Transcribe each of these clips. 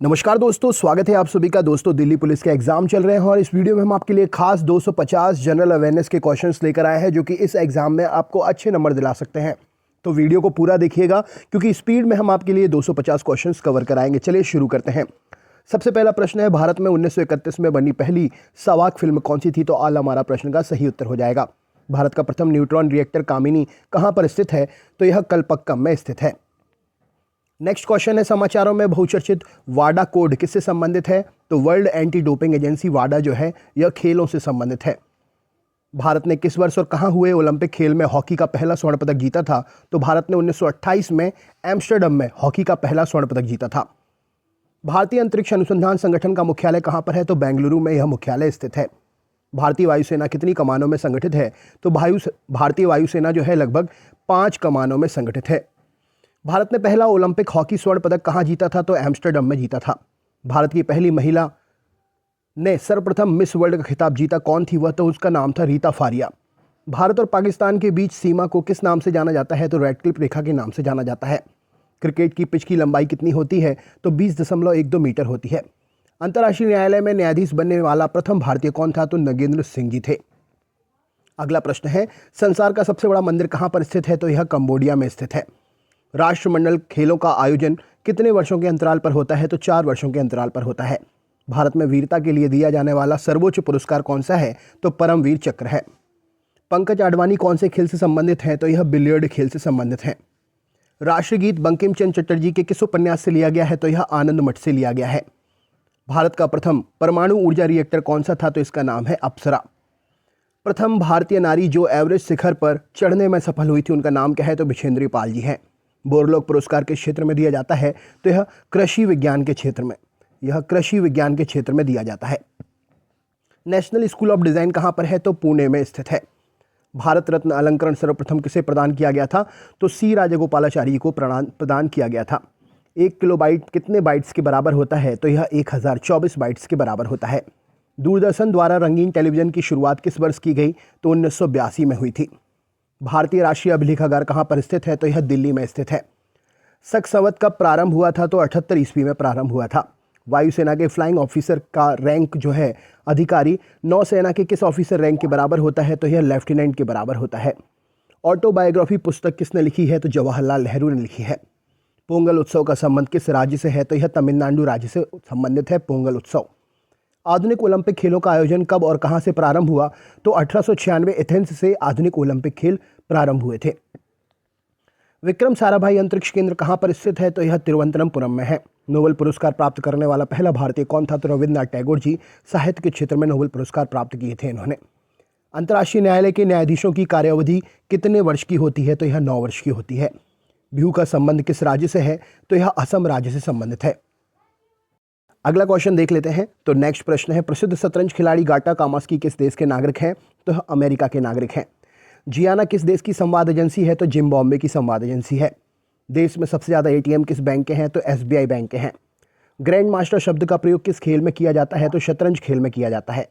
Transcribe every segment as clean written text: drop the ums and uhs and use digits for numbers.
नमस्कार दोस्तों, स्वागत है आप सभी का। दोस्तों, दिल्ली पुलिस के एग्जाम चल रहे हैं और इस वीडियो में हम आपके लिए खास 250 जनरल अवेयरनेस के क्वेश्चंस लेकर आए हैं जो कि इस एग्जाम में आपको अच्छे नंबर दिला सकते हैं। तो वीडियो को पूरा देखिएगा क्योंकि स्पीड में हम आपके लिए 250 क्वेश्चंस कवर कराएंगे। चलिए शुरू करते हैं। सबसे पहला प्रश्न है, भारत में 1931 में बनी पहली सावाक फिल्म कौन सी थी? तो आल हमारा प्रश्न का सही उत्तर हो जाएगा। भारत का प्रथम न्यूट्रॉन रिएक्टर कामिनी कहाँ पर स्थित है? तो यह कलपक्कम में स्थित है। नेक्स्ट क्वेश्चन है, समाचारों में बहुचर्चित वाडा कोड किससे संबंधित है? तो वर्ल्ड एंटी डोपिंग एजेंसी वाडा जो है यह खेलों से संबंधित है। भारत ने किस वर्ष और कहां हुए ओलंपिक खेल में हॉकी का पहला स्वर्ण पदक जीता था? तो भारत ने 1928 में एम्स्टर्डम में हॉकी का पहला स्वर्ण पदक जीता था। भारतीय अंतरिक्ष अनुसंधान संगठन का मुख्यालय कहां पर है? तो बेंगलुरु में यह मुख्यालय स्थित है। भारतीय वायुसेना कितनी कमानों में संगठित है? तो भारतीय वायुसेना जो है लगभग 5 कमानों में संगठित है। भारत ने पहला ओलंपिक हॉकी स्वर्ण पदक कहां जीता था? तो एम्स्टर्डम में जीता था। भारत की पहली महिला ने सर्वप्रथम मिस वर्ल्ड का खिताब जीता, कौन थी वह? तो उसका नाम था रीता फारिया। भारत और पाकिस्तान के बीच सीमा को किस नाम से जाना जाता है? तो रेडक्लिफ रेखा के नाम से जाना जाता है। क्रिकेट की पिच की लंबाई कितनी होती है? तो 20.12 मीटर होती है। अंतर्राष्ट्रीय न्यायालय में न्यायाधीश बनने वाला प्रथम भारतीय कौन था? तो नगेंद्र सिंह जी थे। अगला प्रश्न है, संसार का सबसे बड़ा मंदिर कहां पर स्थित है? तो यह कंबोडिया में स्थित है। राष्ट्रमंडल खेलों का आयोजन कितने वर्षों के अंतराल पर होता है? तो 4 वर्षों के अंतराल पर होता है। भारत में वीरता के लिए दिया जाने वाला सर्वोच्च पुरस्कार कौन सा है? तो परमवीर चक्र है। पंकज आडवाणी कौन से खेल से संबंधित है? तो यह बिलियर्ड खेल से संबंधित है। राष्ट्रगीत बंकिम चंद्र चटर्जी के किस उपन्यास से लिया गया है? तो यह आनंद मठ से लिया गया है। भारत का प्रथम परमाणु ऊर्जा रिएक्टर कौन सा था? तो इसका नाम है अप्सरा। प्रथम भारतीय नारी जो एवरेस्ट शिखर पर चढ़ने में सफल हुई थी, उनका नाम क्या है? तो बिछेंद्री पाल जी हैं। बोरलोग पुरस्कार किस क्षेत्र में दिया जाता है? तो यह कृषि विज्ञान के क्षेत्र में दिया जाता है। नेशनल स्कूल ऑफ डिजाइन कहां पर है? तो पुणे में स्थित है। भारत रत्न अलंकरण सर्वप्रथम किसे प्रदान किया गया था? तो सी राजगोपालाचारी को प्रदान किया गया था। 1 किलोबाइट कितने बाइट्स के बराबर होता है? तो यह 1024 बाइट्स के बराबर होता है। दूरदर्शन द्वारा रंगीन टेलीविजन की शुरुआत किस वर्ष की गई? तो 1982 में हुई थी। भारतीय राष्ट्रीय अभिलेखागार कहाँ पर स्थित है? तो यह दिल्ली में स्थित है। शक संवत कब प्रारंभ हुआ था? तो 78 ईस्वी में प्रारंभ हुआ था। वायुसेना के फ्लाइंग ऑफिसर का रैंक जो है अधिकारी नौसेना के किस ऑफिसर रैंक के बराबर होता है? तो यह लेफ्टिनेंट के बराबर होता है। ऑटोबायोग्राफी पुस्तक किसने लिखी है? तो जवाहरलाल नेहरू ने लिखी है। पोंगल उत्सव का संबंध किस राज्य से है? तो यह तमिलनाडु राज्य से संबंधित है पोंगल उत्सव। आधुनिक ओलंपिक खेलों का आयोजन कब और कहां से प्रारंभ हुआ? तो 1896 एथेंस से आधुनिक ओलंपिक खेल प्रारंभ हुए थे। विक्रम साराभाई अंतरिक्ष केंद्र कहां पर स्थित है? तो यह तिरुवनंतपुरम में है। नोबेल पुरस्कार प्राप्त करने वाला पहला भारतीय कौन था? तो रविन्द्रनाथ टैगोर जी साहित्य के क्षेत्र में नोबेल पुरस्कार प्राप्त किए थे इन्होंने। अंतर्राष्ट्रीय न्यायालय के न्यायाधीशों की कार्यावधि कितने वर्ष की होती है? तो यह 9 वर्ष की होती है। बिहू का संबंध किस राज्य से है? तो यह असम राज्य से संबंधित है। अगला क्वेश्चन देख लेते हैं। तो नेक्स्ट प्रश्न है, प्रसिद्ध शतरंज खिलाड़ी गाटा कामस्की किस देश के नागरिक हैं? तो अमेरिका के नागरिक हैं। जियाना किस देश की संवाद एजेंसी है? तो जिम्बाब्वे की संवाद एजेंसी है। देश में सबसे ज़्यादा एटीएम किस बैंक के हैं? तो एसबीआई बैंक के हैं। ग्रैंड मास्टर शब्द का प्रयोग किस खेल में किया जाता है? तो शतरंज खेल में किया जाता है।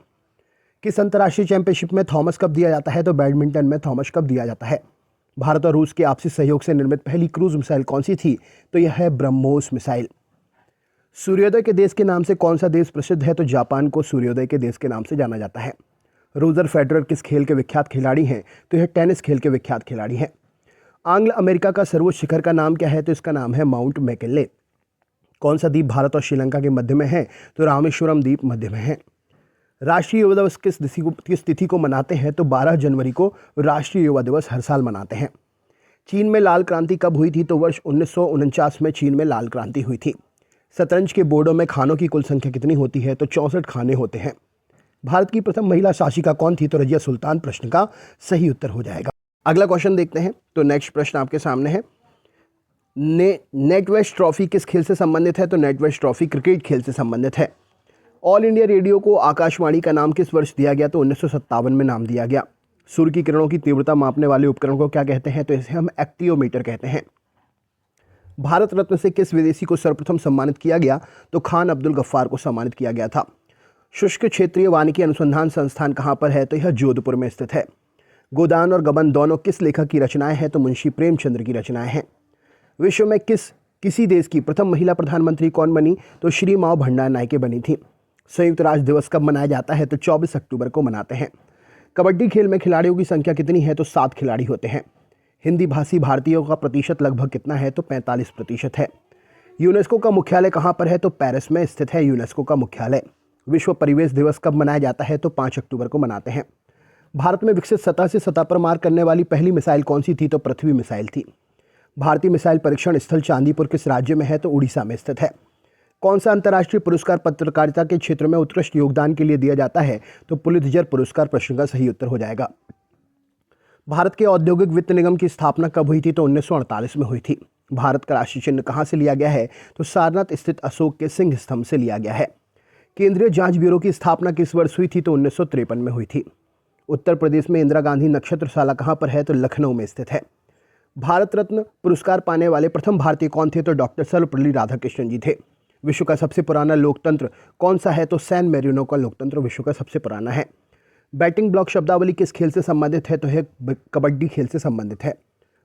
किस अंतर्राष्ट्रीय चैंपियनशिप में थॉमस कप दिया जाता है? तो बैडमिंटन में थॉमस कप दिया जाता है। भारत और रूस के आपसी सहयोग से निर्मित पहली क्रूज मिसाइल कौन सी थी? तो यह है ब्रह्मोस मिसाइल। सूर्योदय के देश के नाम से कौन सा देश प्रसिद्ध है? तो जापान को सूर्योदय के देश के नाम से जाना जाता है। रोजर फेडरर किस खेल के विख्यात खिलाड़ी हैं? तो यह टेनिस खेल के विख्यात खिलाड़ी हैं। आंग्ल अमेरिका का सर्वोच्च शिखर का नाम क्या है? तो इसका नाम है माउंट मैकिनले। कौन सा द्वीप भारत और श्रीलंका के मध्य में है? तो रामेश्वरम द्वीप मध्य में है। राष्ट्रीय युवा दिवस किस तिथि को मनाते हैं? तो 12 जनवरी को राष्ट्रीय युवा दिवस हर साल मनाते हैं। चीन में लाल क्रांति कब हुई थी? तो वर्ष 1949 में चीन में लाल क्रांति हुई थी। शतरंज के बोर्डों में खानों की कुल संख्या कितनी होती है? तो 64 खाने होते हैं। भारत की प्रथम महिला शासिका कौन थी? तो रजिया सुल्तान प्रश्न का सही उत्तर हो जाएगा। अगला क्वेश्चन देखते हैं। तो नेक्स्ट प्रश्न आपके सामने है, नेटवेस्ट ट्रॉफी किस खेल से संबंधित है? तो नेटवेस्ट ट्रॉफी क्रिकेट खेल से संबंधित है। ऑल इंडिया रेडियो को आकाशवाणी का नाम किस वर्ष दिया गया? तो 1957 में नाम दिया गया। सूर्य की किरणों की तीव्रता मापने वाले उपकरण को क्या कहते हैं? तो इसे हम एक्टियोमीटर कहते हैं। भारत रत्न से किस विदेशी को सर्वप्रथम सम्मानित किया गया? तो खान अब्दुल गफ्फार को सम्मानित किया गया था। शुष्क क्षेत्रीय वानिकी अनुसंधान संस्थान कहाँ पर है? तो यह जोधपुर में स्थित है। गोदान और गबन दोनों किस लेखक की रचनाएं हैं? तो मुंशी प्रेमचंद्र की रचनाएं हैं। विश्व में किस किसी देश की प्रथम महिला प्रधानमंत्री कौन बनी? तो श्री माओ भंडार नायके बनी थी। संयुक्त राष्ट्र दिवस कब मनाया जाता है? तो 24 अक्टूबर को मनाते हैं। कबड्डी खेल में खिलाड़ियों की संख्या कितनी है? तो 7 खिलाड़ी होते हैं। हिंदी भाषी भारतीयों का प्रतिशत लगभग कितना है? तो 45% है। यूनेस्को का मुख्यालय कहाँ पर है? तो पेरिस में स्थित है यूनेस्को का मुख्यालय। विश्व परिवेश दिवस कब मनाया जाता है? तो 5 अक्टूबर को मनाते हैं। भारत में विकसित सतह से सतह पर मार करने वाली पहली मिसाइल कौन सी थी? तो पृथ्वी मिसाइल थी। भारतीय मिसाइल परीक्षण स्थल चांदीपुर किस राज्य में है? तो उड़ीसा में स्थित है। कौन सा अंतर्राष्ट्रीय पुरस्कार पत्रकारिता के क्षेत्र में उत्कृष्ट योगदान के लिए दिया जाता है? तो पुलित्जर पुरस्कार प्रश्न का सही उत्तर हो जाएगा। भारत के औद्योगिक वित्त निगम की स्थापना कब हुई थी? तो 1948 में हुई थी। भारत का राष्ट्रीय चिन्ह कहाँ से लिया गया है? तो सारनाथ स्थित अशोक के सिंह स्तंभ से लिया गया है। केंद्रीय जांच ब्यूरो की स्थापना किस वर्ष हुई थी? तो 1953 में हुई थी। उत्तर प्रदेश में इंदिरा गांधी नक्षत्रशाला कहाँ पर है? तो लखनऊ में स्थित है। भारत रत्न पुरस्कार पाने वाले प्रथम भारतीय कौन थे? तो डॉक्टर सर्वपल्ली राधाकृष्णन जी थे। विश्व का सबसे पुराना लोकतंत्र कौन सा है? तो सैन मेरिनो का लोकतंत्र विश्व का सबसे पुराना है। बैटिंग ब्लॉक शब्दावली किस खेल से संबंधित है? तो है कबड्डी खेल से संबंधित है।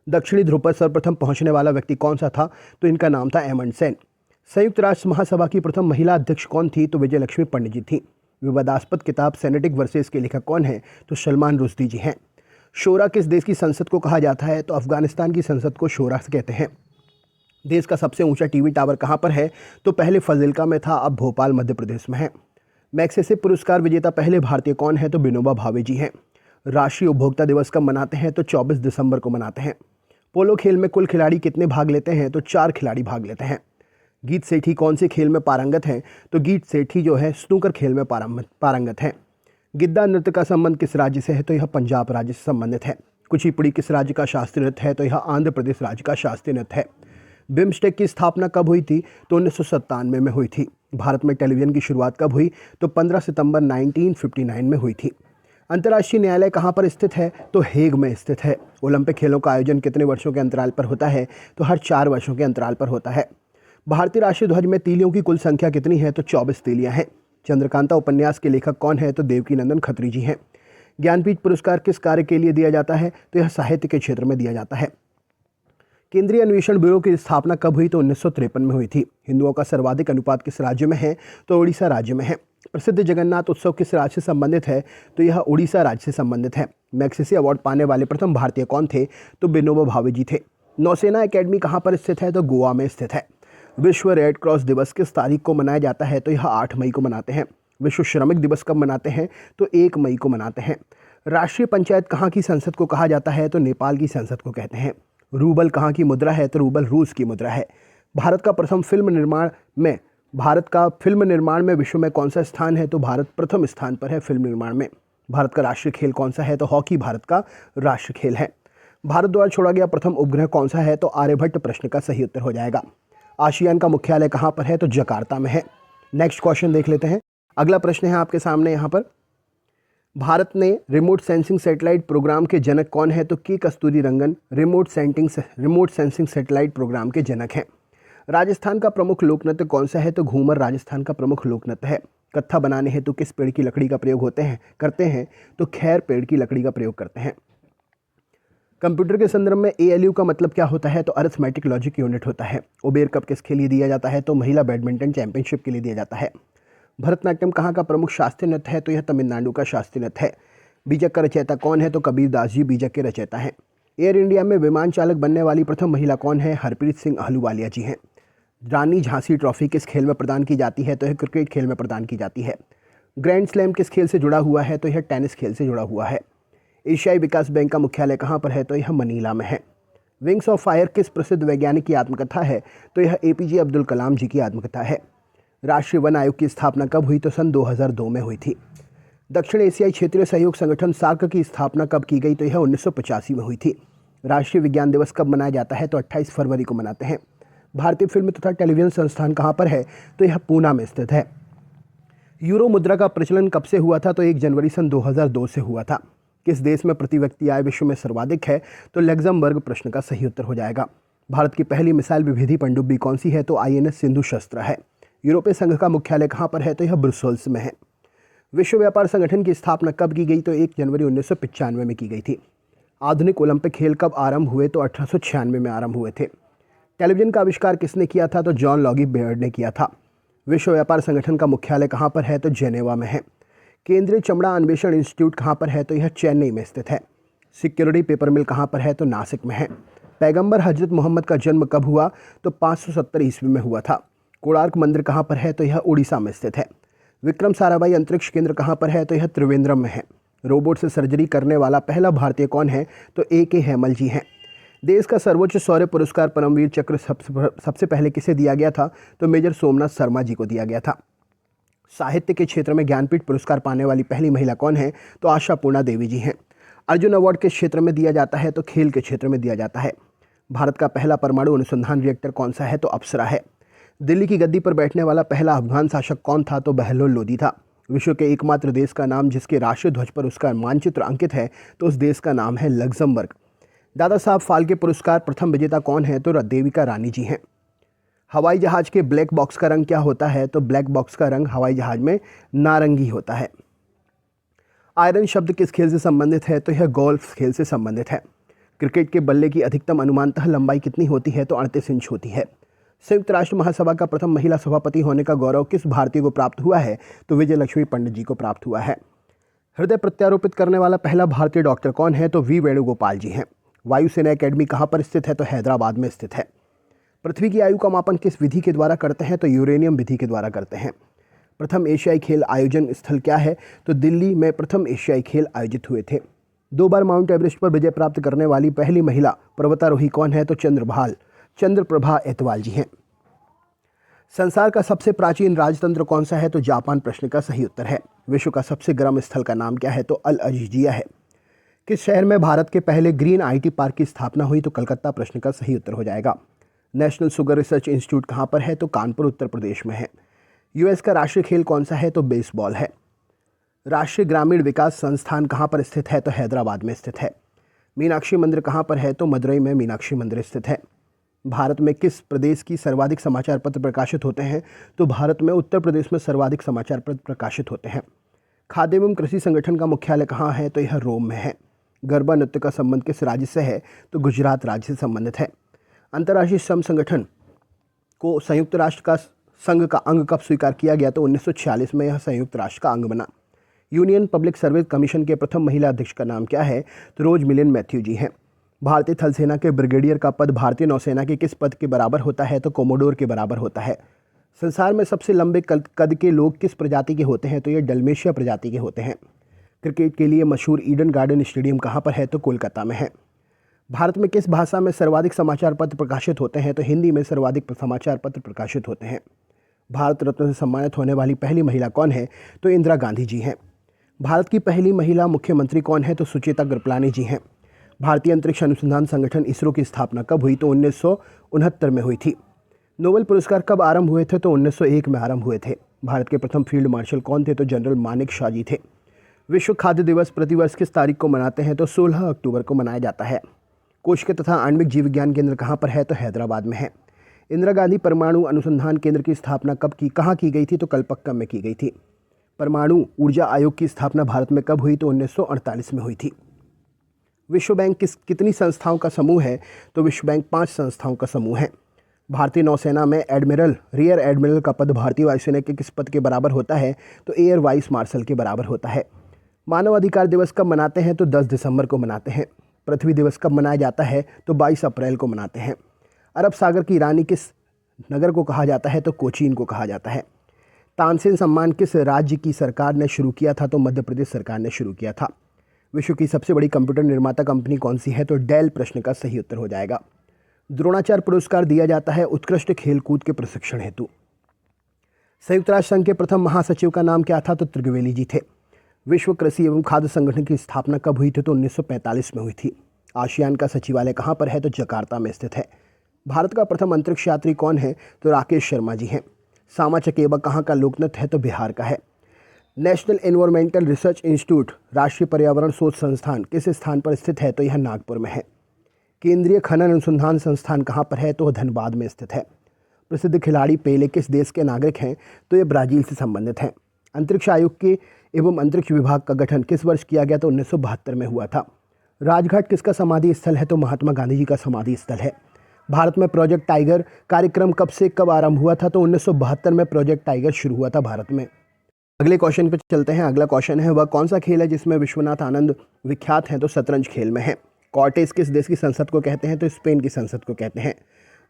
दक्षिणी ध्रुव पर सर्वप्रथम पहुंचने वाला व्यक्ति कौन सा था? तो इनका नाम था एमंडसेन। संयुक्त राष्ट्र महासभा की प्रथम महिला अध्यक्ष कौन थी? तो विजय लक्ष्मी पंडित जी थी। विवादास्पद किताब सेनेटिक वर्सेस के लेखक कौन है? तो सलमान रुश्दी जी हैं। शोरा किस देश की संसद को कहा जाता है? तो अफगानिस्तान की संसद को शोरा से कहते हैं। देश का सबसे ऊंचा टीवी टावर कहां पर है? तो पहले फजिल्का में था, अब भोपाल मध्य प्रदेश में है। मैग्सेसे पुरस्कार विजेता पहले भारतीय कौन है? तो विनोबा भावे जी हैं। राष्ट्रीय उपभोक्ता दिवस कब मनाते हैं? तो 24 दिसंबर को मनाते हैं। पोलो खेल में कुल खिलाड़ी कितने भाग लेते हैं? तो 4 खिलाड़ी भाग लेते हैं। गीत सेठी कौन से खेल में पारंगत हैं? तो गीत सेठी जो है स्नूकर खेल में पारंगत हैं। गिद्दा नृत्य का संबंध किस राज्य से है? तो यह पंजाब राज्य से संबंधित है। कुचिपुड़ी किस राज्य का शास्त्रीय नृत्य है? तो यह आंध्र प्रदेश राज्य का शास्त्रीय नृत्य है। बिम्स्टेक की स्थापना कब हुई थी? तो 1997 में हुई थी। भारत में टेलीविजन की शुरुआत कब हुई? तो 15 सितंबर 1959 में हुई थी। अंतर्राष्ट्रीय न्यायालय कहाँ पर स्थित है? तो हेग में स्थित है। ओलंपिक खेलों का आयोजन कितने वर्षों के अंतराल पर होता है? तो हर 4 वर्षों के अंतराल पर होता है। भारतीय राष्ट्रीय ध्वज में तीलियों की कुल संख्या कितनी है? तो 24 तीलियां हैं। चंद्रकांता उपन्यास के लेखक कौन है? तो देवकीनंदन खत्री जी हैं। ज्ञानपीठ पुरस्कार किस कार्य के लिए दिया जाता है? तो यह साहित्य के क्षेत्र में दिया जाता है। केंद्रीय अन्वेषण ब्यूरो की स्थापना कब हुई? तो 1953 में हुई थी। हिंदुओं का सर्वाधिक अनुपात किस राज्य में है? तो उड़ीसा राज्य में है। प्रसिद्ध जगन्नाथ उत्सव किस राज्य से संबंधित है? तो यह उड़ीसा राज्य से संबंधित है। मैग्सेसे अवार्ड पाने वाले प्रथम भारतीय कौन थे? तो विनोबा भावे जी थे। नौसेना एकेडमी कहाँ पर स्थित है? तो गोवा में स्थित है। विश्व रेड क्रॉस दिवस किस तारीख को मनाया जाता है? तो यह 8 मई को मनाते हैं। विश्व श्रमिक दिवस कब मनाते हैं? तो 1 मई को मनाते हैं। राष्ट्रीय पंचायत कहाँ की संसद को कहा जाता है? तो नेपाल की संसद को कहते हैं। रूबल कहाँ की मुद्रा है? तो रूबल रूस की मुद्रा है। भारत का फिल्म निर्माण में विश्व में कौन सा स्थान है? तो भारत प्रथम स्थान पर है फिल्म निर्माण में। भारत का राष्ट्रीय खेल कौन सा है? तो हॉकी भारत का राष्ट्रीय खेल है। भारत द्वारा छोड़ा गया प्रथम उपग्रह कौन सा है? तो आर्यभट्ट प्रश्न का सही उत्तर हो जाएगा। आसियान का मुख्यालय कहाँ पर है? तो जकार्ता में है। नेक्स्ट क्वेश्चन देख लेते हैं। अगला प्रश्न है आपके सामने यहाँ पर, भारत ने रिमोट सेंसिंग सैटेलाइट प्रोग्राम के जनक कौन है? तो के कस्तूरी रंगन रिमोट सेंसिंग सैटेलाइट प्रोग्राम के जनक हैं। राजस्थान का प्रमुख लोक नृत्य कौन सा है? तो घूमर राजस्थान का प्रमुख लोक नृत्य है। कत्था बनाने हेतु किस पेड़ की लकड़ी का प्रयोग करते हैं? तो खैर पेड़ की लकड़ी का प्रयोग करते हैं। कंप्यूटर के संदर्भ में ALU का मतलब क्या होता है? तो अरिथमेटिक लॉजिक यूनिट होता है। उबेर कप किसके लिए दिया जाता है? तो महिला बैडमिंटन चैंपियनशिप के लिए दिया जाता है। भरतनाट्यम कहाँ का प्रमुख शास्त्रीय नृत्य है? तो यह तमिलनाडु का शास्त्रीय नृत्य है। बीजक का रचयिता कौन है? तो कबीर दास जी बीजक के रचयिता हैं। एयर इंडिया में विमान चालक बनने वाली प्रथम महिला कौन है? हरप्रीत सिंह आहलूवालिया जी हैं। रानी झांसी ट्रॉफी किस खेल में प्रदान की जाती है? तो यह क्रिकेट खेल में प्रदान की जाती है। ग्रैंड स्लैम किस खेल से जुड़ा हुआ है? तो यह टेनिस खेल से जुड़ा हुआ है। एशियाई विकास बैंक का मुख्यालय कहाँ पर है? तो यह मनीला में है। विंग्स ऑफ फायर किस प्रसिद्ध वैज्ञानिक की आत्मकथा है? तो यह APJ अब्दुल कलाम जी की आत्मकथा है। राष्ट्रीय वन आयोग की स्थापना कब हुई? तो सन 2002 में हुई थी। दक्षिण एशियाई क्षेत्रीय सहयोग संगठन सार्क की स्थापना कब की गई? तो यह 1985 में हुई थी। राष्ट्रीय विज्ञान दिवस कब मनाया जाता है? तो 28 फरवरी को मनाते हैं। भारतीय फिल्म तथा टेलीविजन संस्थान कहाँ पर है? तो यह पूना में स्थित है। यूरो मुद्रा का प्रचलन कब से हुआ था? तो 1 जनवरी सन 2002 से हुआ था। किस देश में प्रति व्यक्ति आय विश्व में सर्वाधिक है? तो लग्जमबर्ग प्रश्न का सही उत्तर हो जाएगा। भारत की पहली मिसाइल विभेदी पनडुब्बी कौन सी है? तो INS सिंधु शस्त्र है। यूरोपीय संघ का मुख्यालय कहाँ पर है? तो यह ब्रुसेल्स में है। विश्व व्यापार संगठन की स्थापना कब की गई? तो 1 जनवरी 1995 में की गई थी। आधुनिक ओलंपिक खेल कब आरंभ हुए? तो 1896 में आरंभ हुए थे। टेलीविजन का आविष्कार किसने किया था? तो जॉन लॉगी बेयर्ड ने किया था। विश्व व्यापार संगठन का मुख्यालय कहाँ पर है? तो जेनेवा में है। केंद्रीय चमड़ा अन्वेषण इंस्टीट्यूट कहाँ पर है? तो यह चेन्नई में स्थित है। सिक्योरिटी पेपर मिल कहाँ पर है? तो नासिक में है। पैगंबर हजरत मोहम्मद का जन्म कब हुआ? तो 570 ईस्वी में हुआ था। कोणार्क मंदिर कहाँ पर है? तो यह उड़ीसा में स्थित है। विक्रम साराभाई अंतरिक्ष केंद्र कहाँ पर है? तो यह त्रिवेंद्रम में है। रोबोट से सर्जरी करने वाला पहला भारतीय कौन है? तो A.K. हेमल जी हैं। देश का सर्वोच्च शौर्य पुरस्कार परमवीर चक्र सबसे पहले किसे दिया गया था? तो मेजर सोमनाथ शर्मा जी को दिया गया था। साहित्य के क्षेत्र में ज्ञानपीठ पुरस्कार पाने वाली पहली महिला कौन है? तो आशापूर्णा देवी जी हैं। अर्जुन अवार्ड किस क्षेत्र में दिया जाता है? तो खेल के क्षेत्र में दिया जाता है। भारत का पहला परमाणु अनुसंधान रिएक्टर कौन सा है? तो अप्सरा है। दिल्ली की गद्दी पर बैठने वाला पहला अफगान शासक कौन था? तो बहलोल लोदी था। विश्व के एकमात्र देश का नाम जिसके राष्ट्रीय ध्वज पर उसका मानचित्र अंकित है तो उस देश का नाम है लग्जमबर्ग। दादा साहब फाल्के पुरस्कार प्रथम विजेता कौन है? तो देविका रानी जी हैं। हवाई जहाज के ब्लैक बॉक्स का रंग क्या होता है? तो ब्लैक बॉक्स का रंग हवाई जहाज में नारंगी होता है। आयरन शब्द किस खेल से संबंधित है? तो यह गोल्फ खेल से संबंधित है। क्रिकेट के बल्ले की अधिकतम अनुमानतः लंबाई कितनी होती है? तो 38 इंच होती है। संयुक्त राष्ट्र महासभा का प्रथम महिला सभापति होने का गौरव किस भारतीय को प्राप्त हुआ है? तो विजय लक्ष्मी पंडित जी को प्राप्त हुआ है। हृदय प्रत्यारोपित करने वाला पहला भारतीय डॉक्टर कौन है? तो वी वेणुगोपाल जी हैं। वायुसेना एकेडमी कहाँ पर स्थित है? तो हैदराबाद में स्थित है। पृथ्वी की आयु का मापन किस विधि के द्वारा करते हैं? तो यूरेनियम विधि के द्वारा करते हैं। प्रथम एशियाई खेल आयोजन स्थल क्या है? तो दिल्ली में प्रथम एशियाई खेल आयोजित हुए थे। 2 बार माउंट एवरेस्ट पर विजय प्राप्त करने वाली पहली महिला पर्वतारोही कौन है? तो चंद्रप्रभा एतवाल जी हैं। संसार का सबसे प्राचीन राजतंत्र कौन सा है? तो जापान प्रश्न का सही उत्तर है। विश्व का सबसे गर्म स्थल का नाम क्या है? तो अल अजीजिया है। किस शहर में भारत के पहले ग्रीन IT पार्क की स्थापना हुई? तो कलकत्ता प्रश्न का सही उत्तर हो जाएगा। नेशनल शुगर रिसर्च इंस्टीट्यूट कहाँ पर है? तो कानपुर उत्तर प्रदेश में है। US का राष्ट्रीय खेल कौन सा है? तो बेसबॉल है। राष्ट्रीय ग्रामीण विकास संस्थान कहाँ पर स्थित है? तो हैदराबाद में स्थित है। मीनाक्षी मंदिर कहाँ पर है? तो मदुरई में मीनाक्षी मंदिर स्थित है। भारत में किस प्रदेश की सर्वाधिक समाचार पत्र प्रकाशित होते हैं? तो भारत में उत्तर प्रदेश में सर्वाधिक समाचार पत्र प्रकाशित होते हैं। खाद्य एवं कृषि संगठन का मुख्यालय कहाँ है? तो यह रोम में है। गरबा नृत्य का संबंध किस राज्य से है? तो गुजरात राज्य से संबंधित है। अंतर्राष्ट्रीय श्रम संगठन को संयुक्त राष्ट्र का संघ का अंग कब स्वीकार किया गया? तो 1946 में यह संयुक्त राष्ट्र का अंग बना। यूनियन पब्लिक सर्विस कमीशन के प्रथम महिला अध्यक्ष का नाम क्या है? तो रोज मिलिन मैथ्यू जी हैं। भारतीय थल सेना के ब्रिगेडियर का पद भारतीय नौसेना के किस पद के बराबर होता है? तो कोमोडोर के बराबर होता है। संसार में सबसे लंबे कद के लोग किस प्रजाति के होते हैं? तो ये डल्मेशिया प्रजाति के होते हैं। क्रिकेट के लिए मशहूर ईडन गार्डन स्टेडियम कहाँ पर है? तो कोलकाता में है। भारत में किस भाषा में सर्वाधिक समाचार पत्र प्रकाशित होते हैं? तो हिंदी में सर्वाधिक समाचार पत्र प्रकाशित होते हैं। भारत रत्न से सम्मानित होने वाली पहली महिला कौन है? तो इंदिरा गांधी जी हैं। भारत की पहली महिला मुख्यमंत्री कौन है? तो सुचेता कृपलानी जी हैं। भारतीय अंतरिक्ष अनुसंधान संगठन इसरो की स्थापना कब हुई? तो 1969 में हुई थी। नोबेल पुरस्कार कब आरंभ हुए थे? तो 1901 में आरंभ हुए थे। भारत के प्रथम फील्ड मार्शल कौन थे? तो जनरल मानेक शॉ जी थे। विश्व खाद्य दिवस प्रतिवर्ष किस तारीख को मनाते हैं? तो 16 अक्टूबर को मनाया जाता है। कोशिका तथा आणविक जीव विज्ञान केंद्र कहाँ पर है? तो हैदराबाद में है। इंदिरा गांधी परमाणु अनुसंधान केंद्र की स्थापना कहाँ की गई थी? तो कलपक्कम में की गई थी। परमाणु ऊर्जा आयोग की स्थापना भारत में कब हुई? तो 1948 में हुई थी। विश्व बैंक कितनी संस्थाओं का समूह है? तो विश्व बैंक 5 संस्थाओं का समूह है। भारतीय नौसेना में एडमिरल रियर एडमिरल का पद भारतीय वायुसेना के किस पद के बराबर होता है? तो एयर वाइस मार्शल के बराबर होता है। मानव अधिकार दिवस कब मनाते हैं? तो 10 दिसंबर को मनाते हैं। पृथ्वी दिवस कब मनाया जाता है? तो 22 अप्रैल को मनाते हैं। अरब सागर की रानी किस नगर को कहा जाता है? तो कोचीन को कहा जाता है। तानसेन सम्मान किस राज्य की सरकार ने शुरू किया था? तो मध्य प्रदेश सरकार ने शुरू किया था। विश्व की सबसे बड़ी कंप्यूटर निर्माता कंपनी कौन सी है? तो डेल प्रश्न का सही उत्तर हो जाएगा। द्रोणाचार्य पुरस्कार दिया जाता है उत्कृष्ट खेलकूद के प्रशिक्षण हेतु। संयुक्त राष्ट्र संघ के प्रथम महासचिव का नाम क्या था? तो त्रिगवेली जी थे। विश्व कृषि एवं खाद्य संगठन की स्थापना कब हुई थी? तो 1945 में हुई थी। आसियान का सचिवालय कहाँ पर है? तो जकार्ता में स्थित है। भारत का प्रथम अंतरिक्ष यात्री कौन है? तो राकेश शर्मा जी हैं। सामा चकेबा कहाँ का लोकनृत्य है? तो बिहार का है। नेशनल एनवायरमेंटल रिसर्च इंस्टीट्यूट राष्ट्रीय पर्यावरण शोध संस्थान किस स्थान पर स्थित है? तो यह नागपुर में है। केंद्रीय खनन अनुसंधान संस्थान कहाँ पर है? तो धनबाद में स्थित है। प्रसिद्ध खिलाड़ी पेले किस देश के नागरिक हैं? तो ये ब्राज़ील से संबंधित हैं। अंतरिक्ष आयोग के एवं अंतरिक्ष विभाग का गठन किस वर्ष किया गया? तो 1972 में हुआ था। राजघाट किसका समाधि स्थल है? तो महात्मा गांधी जी का समाधि स्थल है। भारत में प्रोजेक्ट टाइगर कार्यक्रम कब से कब आरंभ हुआ था? तो 1972 में प्रोजेक्ट टाइगर शुरू हुआ था भारत में। अगले क्वेश्चन पे चलते हैं। अगला क्वेश्चन है, वह कौन सा खेल है जिसमें विश्वनाथ आनंद विख्यात हैं? तो शतरंज खेल में है। कॉर्टेस किस देश की संसद को कहते हैं? तो स्पेन की संसद को कहते हैं।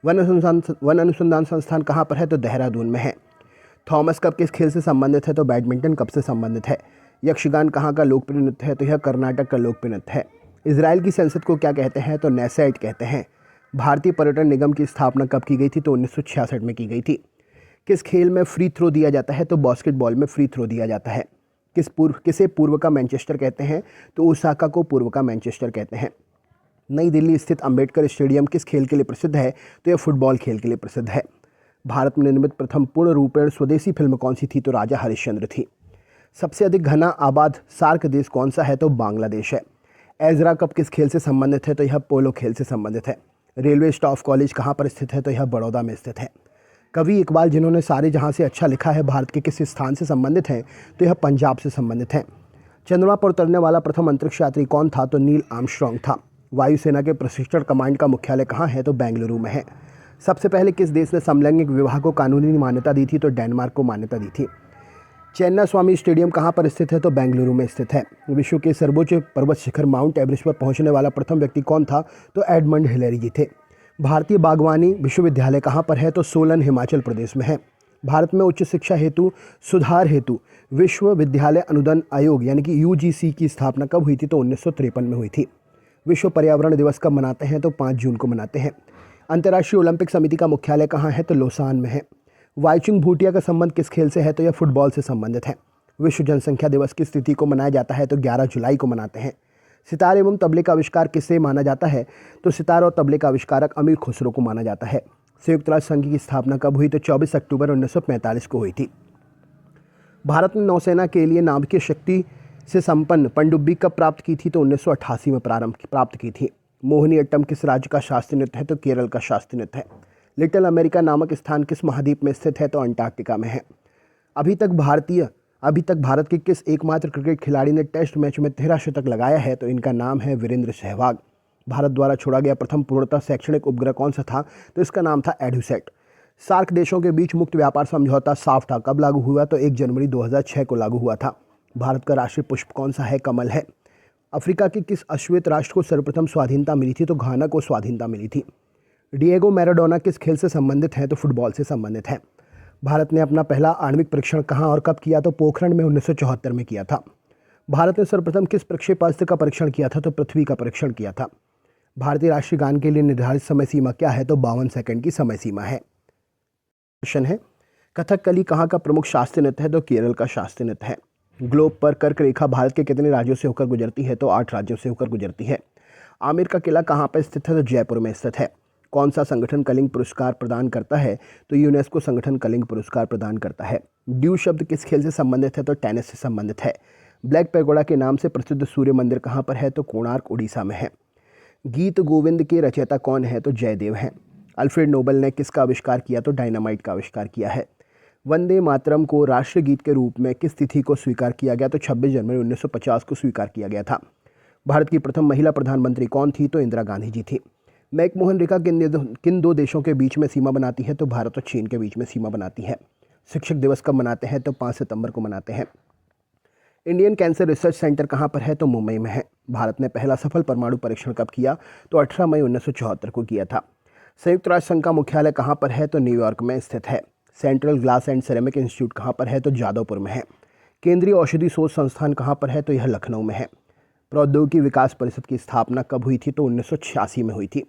वन अनुसंधान संस्थान कहाँ पर है? तो देहरादून में है। थॉमस कप किस खेल से संबंधित है? तो बैडमिंटन कप से संबंधित है। यक्षगान कहाँ का लोकप्रिय नृत्य है? तो यह कर्नाटक का लोकप्रिय नृत्य है। इजराइल की संसद को क्या कहते हैं? तो नेसेट कहते हैं। भारतीय पर्यटन निगम की स्थापना कब की गई थी? तो 1966 में की गई थी। किस खेल में फ्री थ्रो दिया जाता है? तो बास्केटबॉल में फ्री थ्रो दिया जाता है। किसे पूर्व का मैनचेस्टर कहते हैं? तो ओसाका को पूर्व का मैनचेस्टर कहते हैं। नई दिल्ली स्थित अंबेडकर स्टेडियम किस खेल के लिए प्रसिद्ध है? तो यह फुटबॉल खेल के लिए प्रसिद्ध है। भारत में निर्मित प्रथम पूर्ण रूपेण स्वदेशी फिल्म कौन सी थी? तो राजा हरिश्चंद्र थी। सबसे अधिक घना आबाद सार्क देश कौन सा है? तो बांग्लादेश है। एजरा कप किस खेल से संबंधित है? तो यह पोलो खेल से संबंधित है। रेलवे स्टाफ कॉलेज कहाँ पर स्थित है? तो यह बड़ौदा में स्थित है। कवि इकबाल जिन्होंने सारे जहाँ से अच्छा लिखा है भारत के किस स्थान से संबंधित हैं? तो यह पंजाब से संबंधित है। चंद्रमा पर उतरने वाला प्रथम अंतरिक्ष यात्री कौन था? तो नील आर्मस्ट्रॉन्ग था। वायुसेना के प्रशिक्षण कमांड का मुख्यालय कहाँ है? तो बेंगलुरु में है। सबसे पहले किस देश ने समलैंगिक विवाह को कानूनी मान्यता दी थी? तो डेनमार्क को मान्यता दी थी। चेन्नई स्वामी स्टेडियम कहाँ पर स्थित है? तो बेंगलुरु में स्थित है। विश्व के सर्वोच्च पर्वत शिखर माउंट एवरेस्ट पर पहुंचने वाला प्रथम व्यक्ति कौन था? तो एडमंड हिलेरी जी थे। भारतीय बागवानी विश्वविद्यालय कहाँ पर है? तो सोलन हिमाचल प्रदेश में है। भारत में उच्च शिक्षा हेतु सुधार हेतु विश्वविद्यालय अनुदान आयोग यानी कि यूजीसी की स्थापना कब हुई थी? तो 1953 में हुई थी। विश्व पर्यावरण दिवस कब मनाते हैं? तो 5 जून को मनाते हैं। अंतर्राष्ट्रीय ओलंपिक समिति का मुख्यालय कहाँ है? तो लोसान में है। वाईचुंग भूटिया का संबंध किस खेल से है? तो यह फुटबॉल से संबंधित है। विश्व जनसंख्या दिवस किस तिथि को मनाया जाता है? तो 11 जुलाई को मनाते हैं। सितार एवं तबले का आविष्कार किससे माना जाता है? तो सितार और तबले का आविष्कारक अमीर खुसरो को माना जाता है। संयुक्त राष्ट्र संघ की स्थापना कब हुई? तो 24 अक्टूबर 1945 को हुई थी। भारत ने नौसेना के लिए नाभिकीय शक्ति से संपन्न पनडुब्बी कब प्राप्त की थी? तो 1988 में प्राप्त की थी। मोहिनी अट्टम किस राज्य का शास्त्रीय नृत्य है? तो केरल का शास्त्रीय नृत्य है। लिटिल अमेरिका नामक स्थान किस महाद्वीप में स्थित है? तो अंटार्कटिका में है। अभी तक भारत के किस एकमात्र क्रिकेट खिलाड़ी ने टेस्ट मैच में 13 शतक लगाया है? तो इनका नाम है वीरेंद्र सहवाग। भारत द्वारा छोड़ा गया प्रथम पूर्णतः शैक्षणिक उपग्रह कौन सा था? तो इसका नाम था एडुसेट। सार्क देशों के बीच मुक्त व्यापार समझौता साफ्टा कब लागू हुआ? तो 1 जनवरी 2006 को लागू हुआ था। भारत का राष्ट्रीय पुष्प कौन सा है? कमल है। अफ्रीका के किस अश्वेत राष्ट्र को सर्वप्रथम स्वाधीनता मिली थी? तो घाना को स्वाधीनता मिली थी। डिएगो मैराडोना किस खेल से संबंधित है? तो फुटबॉल से संबंधित है। भारत ने अपना पहला आणविक परीक्षण कहाँ और कब किया? तो पोखरण में 1974 में किया था। भारत ने सर्वप्रथम किस प्रक्षेपास्त्र का परीक्षण किया था? तो पृथ्वी का परीक्षण किया था। भारतीय राष्ट्रीय गान के लिए निर्धारित समय सीमा क्या है? तो 52 सेकंड की समय सीमा है। क्वेश्चन है, कथकली कहाँ का प्रमुख शास्त्रीय नृत्य है? तो केरल का शास्त्रीय नृत्य है। ग्लोब पर कर्क रेखा भारत के कितने राज्यों से होकर गुजरती है? तो 8 राज्यों से होकर गुजरती है। आमेर का किला कहाँ पर स्थित है? तो जयपुर में स्थित है। कौन सा संगठन कलिंग पुरस्कार प्रदान करता है? तो यूनेस्को संगठन कलिंग पुरस्कार प्रदान करता है। ड्यू शब्द किस खेल से संबंधित है? तो टेनिस से संबंधित है। ब्लैक पैगोडा के नाम से प्रसिद्ध सूर्य मंदिर कहाँ पर है? तो कोणार्क उड़ीसा में है। गीत गोविंद के रचयिता कौन है? तो जयदेव हैं। अल्फ्रेड नोबेल ने किसका आविष्कार किया? तो डायनामाइट का आविष्कार किया है। वंदे मातरम को राष्ट्रीय गीत के रूप में किस तिथि को स्वीकार किया गया? तो 26 जनवरी 1950 को स्वीकार किया गया था। भारत की प्रथम महिला प्रधानमंत्री कौन थी? तो इंदिरा गांधी जी थी। मैकमोहन रेखा किन 2 देशों के बीच में सीमा बनाती है? तो भारत और चीन के बीच में सीमा बनाती है। शिक्षक दिवस कब मनाते हैं? तो 5 सितंबर को मनाते हैं। इंडियन कैंसर रिसर्च सेंटर कहाँ पर है? तो मुंबई में है। भारत ने पहला सफल परमाणु परीक्षण कब किया? तो 18 मई 1974 को किया था। संयुक्त राष्ट्र संघ का मुख्यालय कहाँ पर है? तो न्यूयॉर्क में स्थित है। Central glass and ceramic institute कहाँ पर है? तो जादवपुर में है। केंद्रीय औषधि शोध संस्थान कहाँ पर है? तो यह लखनऊ में है। प्रौद्योगिकी विकास परिषद की स्थापना कब हुई थी? तो 1986 में हुई थी।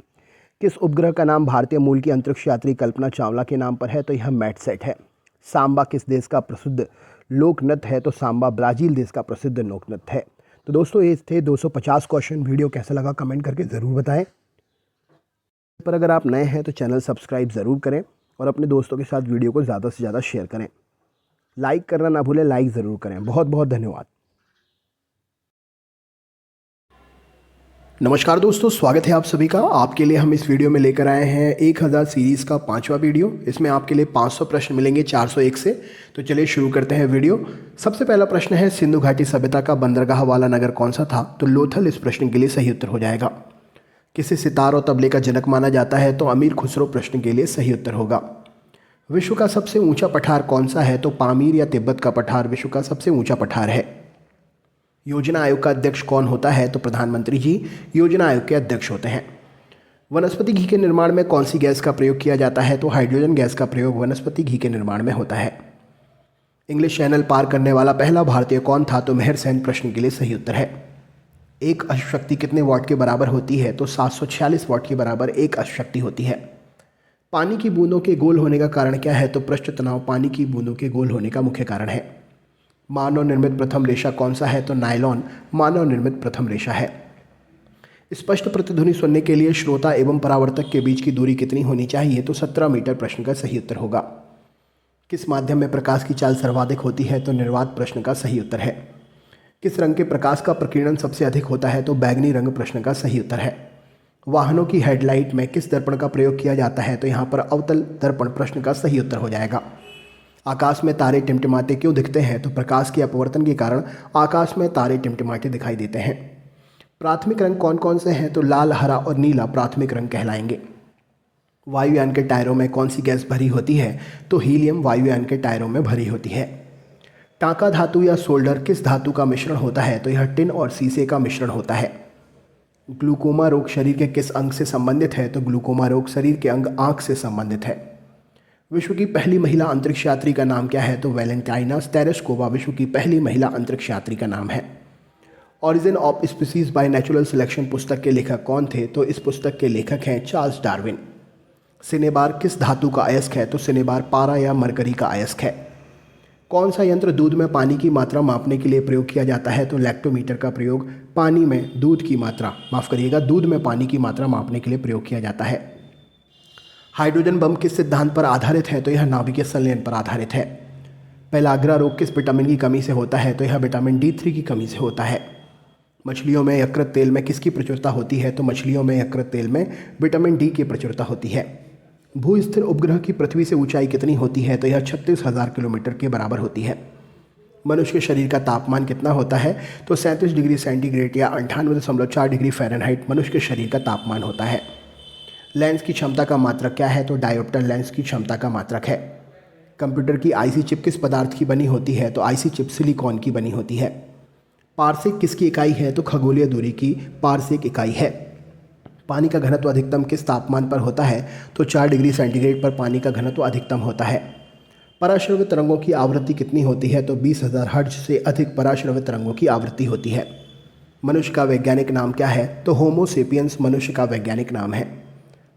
किस उपग्रह का नाम भारतीय मूल की अंतरिक्ष यात्री कल्पना चावला के नाम पर है? तो यह मैटसेट है। सांबा किस देश का प्रसिद्ध लोक नृत्य है? तो सांबा ब्राज़ील देश का प्रसिद्ध लोक नृत्य है। तो दोस्तों ये थे 250 क्वेश्चन। वीडियो कैसा लगा कमेंट करके ज़रूर बताएं। पर अगर आप नए हैं तो चैनल सब्सक्राइब ज़रूर करें और अपने दोस्तों के साथ वीडियो को ज़्यादा से ज़्यादा शेयर करें। लाइक करना ना भूलें, लाइक ज़रूर करें। बहुत बहुत धन्यवाद। नमस्कार दोस्तों, स्वागत है आप सभी का। आपके लिए हम इस वीडियो में लेकर आए हैं 1000 सीरीज़ का 5वां वीडियो। इसमें आपके लिए 500 प्रश्न मिलेंगे 401 से। तो चलिए शुरू करते हैं वीडियो। सबसे पहला प्रश्न है, सिंधु घाटी सभ्यता का बंदरगाह वाला नगर कौन सा था? तो लोथल इस प्रश्न के लिए सही उत्तर हो जाएगा। किसे सितार और तबले का जनक माना जाता है? तो अमीर खुसरो प्रश्न के लिए सही उत्तर होगा। विश्व का सबसे ऊंचा पठार कौन सा है? तो पामीर या तिब्बत का पठार विश्व का सबसे ऊंचा पठार है। योजना आयोग का अध्यक्ष कौन होता है? तो प्रधानमंत्री जी योजना आयोग के अध्यक्ष होते हैं। वनस्पति घी के निर्माण में कौन सी गैस का प्रयोग किया जाता है? तो हाइड्रोजन गैस का प्रयोग वनस्पति घी के निर्माण में होता है। इंग्लिश चैनल पार करने वाला पहला भारतीय कौन था? तो मेहर सेन प्रश्न के लिए सही उत्तर है। एक अशुशक्ति कितने वाट के बराबर होती है? तो 746 वाट के बराबर एक अशुशक्ति होती है। पानी की बूंदों के गोल होने का कारण क्या है? तो पृष्ठ तनाव पानी की बूंदों के गोल होने का मुख्य कारण है। मानव निर्मित प्रथम रेशा कौन सा है? तो नायलॉन मानव निर्मित प्रथम रेशा है। स्पष्ट प्रतिध्वनि सुनने के लिए श्रोता एवं परावर्तक के बीच की दूरी कितनी होनी चाहिए? तो 17 मीटर प्रश्न का सही उत्तर होगा। किस माध्यम में प्रकाश की चाल सर्वाधिक होती है? तो निर्वात प्रश्न का सही उत्तर है। किस रंग के प्रकाश का प्रकीर्णन सबसे अधिक होता है? तो बैंगनी रंग प्रश्न का सही उत्तर है। वाहनों की हेडलाइट में किस दर्पण का प्रयोग किया जाता है? तो यहाँ पर अवतल दर्पण प्रश्न का सही उत्तर हो जाएगा। आकाश में तारे टिमटिमाते क्यों दिखते हैं? तो प्रकाश के अपवर्तन के कारण आकाश में तारे टिमटिमाते दिखाई देते हैं। प्राथमिक रंग कौन कौन से हैं? तो लाल, हरा और नीला प्राथमिक रंग कहलाएंगे। वायुयान के टायरों में कौन सी गैस भरी होती है? तो हीलियम वायुयान के टायरों में भरी होती है। टांका धातु या सोल्डर किस धातु का मिश्रण होता है? तो यह टिन और सीसे का मिश्रण होता है। ग्लूकोमा रोग शरीर के किस अंग से संबंधित है? तो ग्लूकोमा रोग शरीर के अंग आँख से संबंधित है। विश्व की पहली महिला अंतरिक्ष यात्री का नाम क्या है? तो वैलेंटाइना तेरेस्कोवा विश्व की पहली महिला अंतरिक्ष यात्री का नाम है। Origin of species by natural selection पुस्तक के लेखक कौन थे? तो इस पुस्तक के लेखक हैं चार्ल्स डार्विन। सिनेबार किस धातु का अयस्क है? तो सिनेबार पारा या मरकरी का अयस्क है। कौन सा यंत्र दूध में पानी की मात्रा मापने के लिए प्रयोग किया जाता है? तो लैक्टोमीटर का प्रयोग पानी में दूध की मात्रा दूध में पानी की मात्रा मापने के लिए प्रयोग किया जाता है। हाइड्रोजन बम किस सिद्धांत पर आधारित है? तो यह नाभिकीय संलयन पर आधारित है। पेलाग्रा रोग किस विटामिन की कमी से होता है? तो यह विटामिन D3 की कमी से होता है। मछलियों में यकृत तेल में किसकी प्रचुरता होती है? तो मछलियों में यकृत तेल में विटामिन D की प्रचुरता होती है। भू स्थिर उपग्रह की पृथ्वी से ऊंचाई कितनी होती है? तो यह 36,000 किलोमीटर के बराबर होती है। मनुष्य के शरीर का तापमान कितना होता है? तो 37 डिग्री सेंटीग्रेड या 98.4 डिग्री फ़ारेनहाइट मनुष्य के शरीर का तापमान होता है। लेंस की क्षमता का मात्रक क्या है? तो डायोप्टर लेंस की क्षमता का मात्रक है। कंप्यूटर की आईसी चिप किस पदार्थ की बनी होती है? तो आईसी चिप सिलिकॉन की बनी होती है। पारसेक किसकी इकाई है? तो खगोलीय दूरी की पारसेक इकाई है। पानी का घनत्व अधिकतम किस तापमान पर होता है? तो 4 डिग्री सेंटीग्रेड पर पानी का घनत्व अधिकतम होता है। पराश्रव्य तरंगों की आवृत्ति कितनी होती है? तो 20,000 हर्ट्ज से अधिक पराश्रव्य तरंगों की आवृत्ति होती है। मनुष्य का वैज्ञानिक नाम क्या है? तो होमो सेपियंस मनुष्य का वैज्ञानिक नाम है।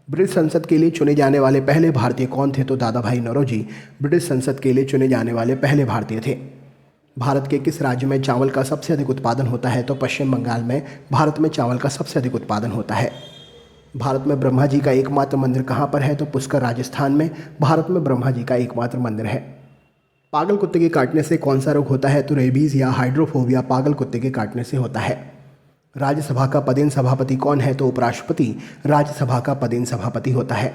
ब्रिटिश संसद के लिए चुने जाने वाले पहले भारतीय कौन थे? तो दादा भाई नौरोजी ब्रिटिश संसद के लिए चुने जाने वाले पहले भारतीय थे। भारत के किस राज्य में चावल का सबसे अधिक उत्पादन होता है? तो पश्चिम बंगाल में भारत में चावल का सबसे अधिक उत्पादन होता है। भारत में ब्रह्मा जी का एकमात्र मंदिर कहाँ पर है? तो पुष्कर राजस्थान में भारत में ब्रह्मा जी का एकमात्र मंदिर है। पागल कुत्ते के काटने से कौन सा रोग होता है? तो रेबीज या हाइड्रोफोबिया पागल कुत्ते के काटने से होता है। राज्यसभा का पदेन सभापति कौन है? तो उपराष्ट्रपति राज्यसभा का पदेन सभापति होता है।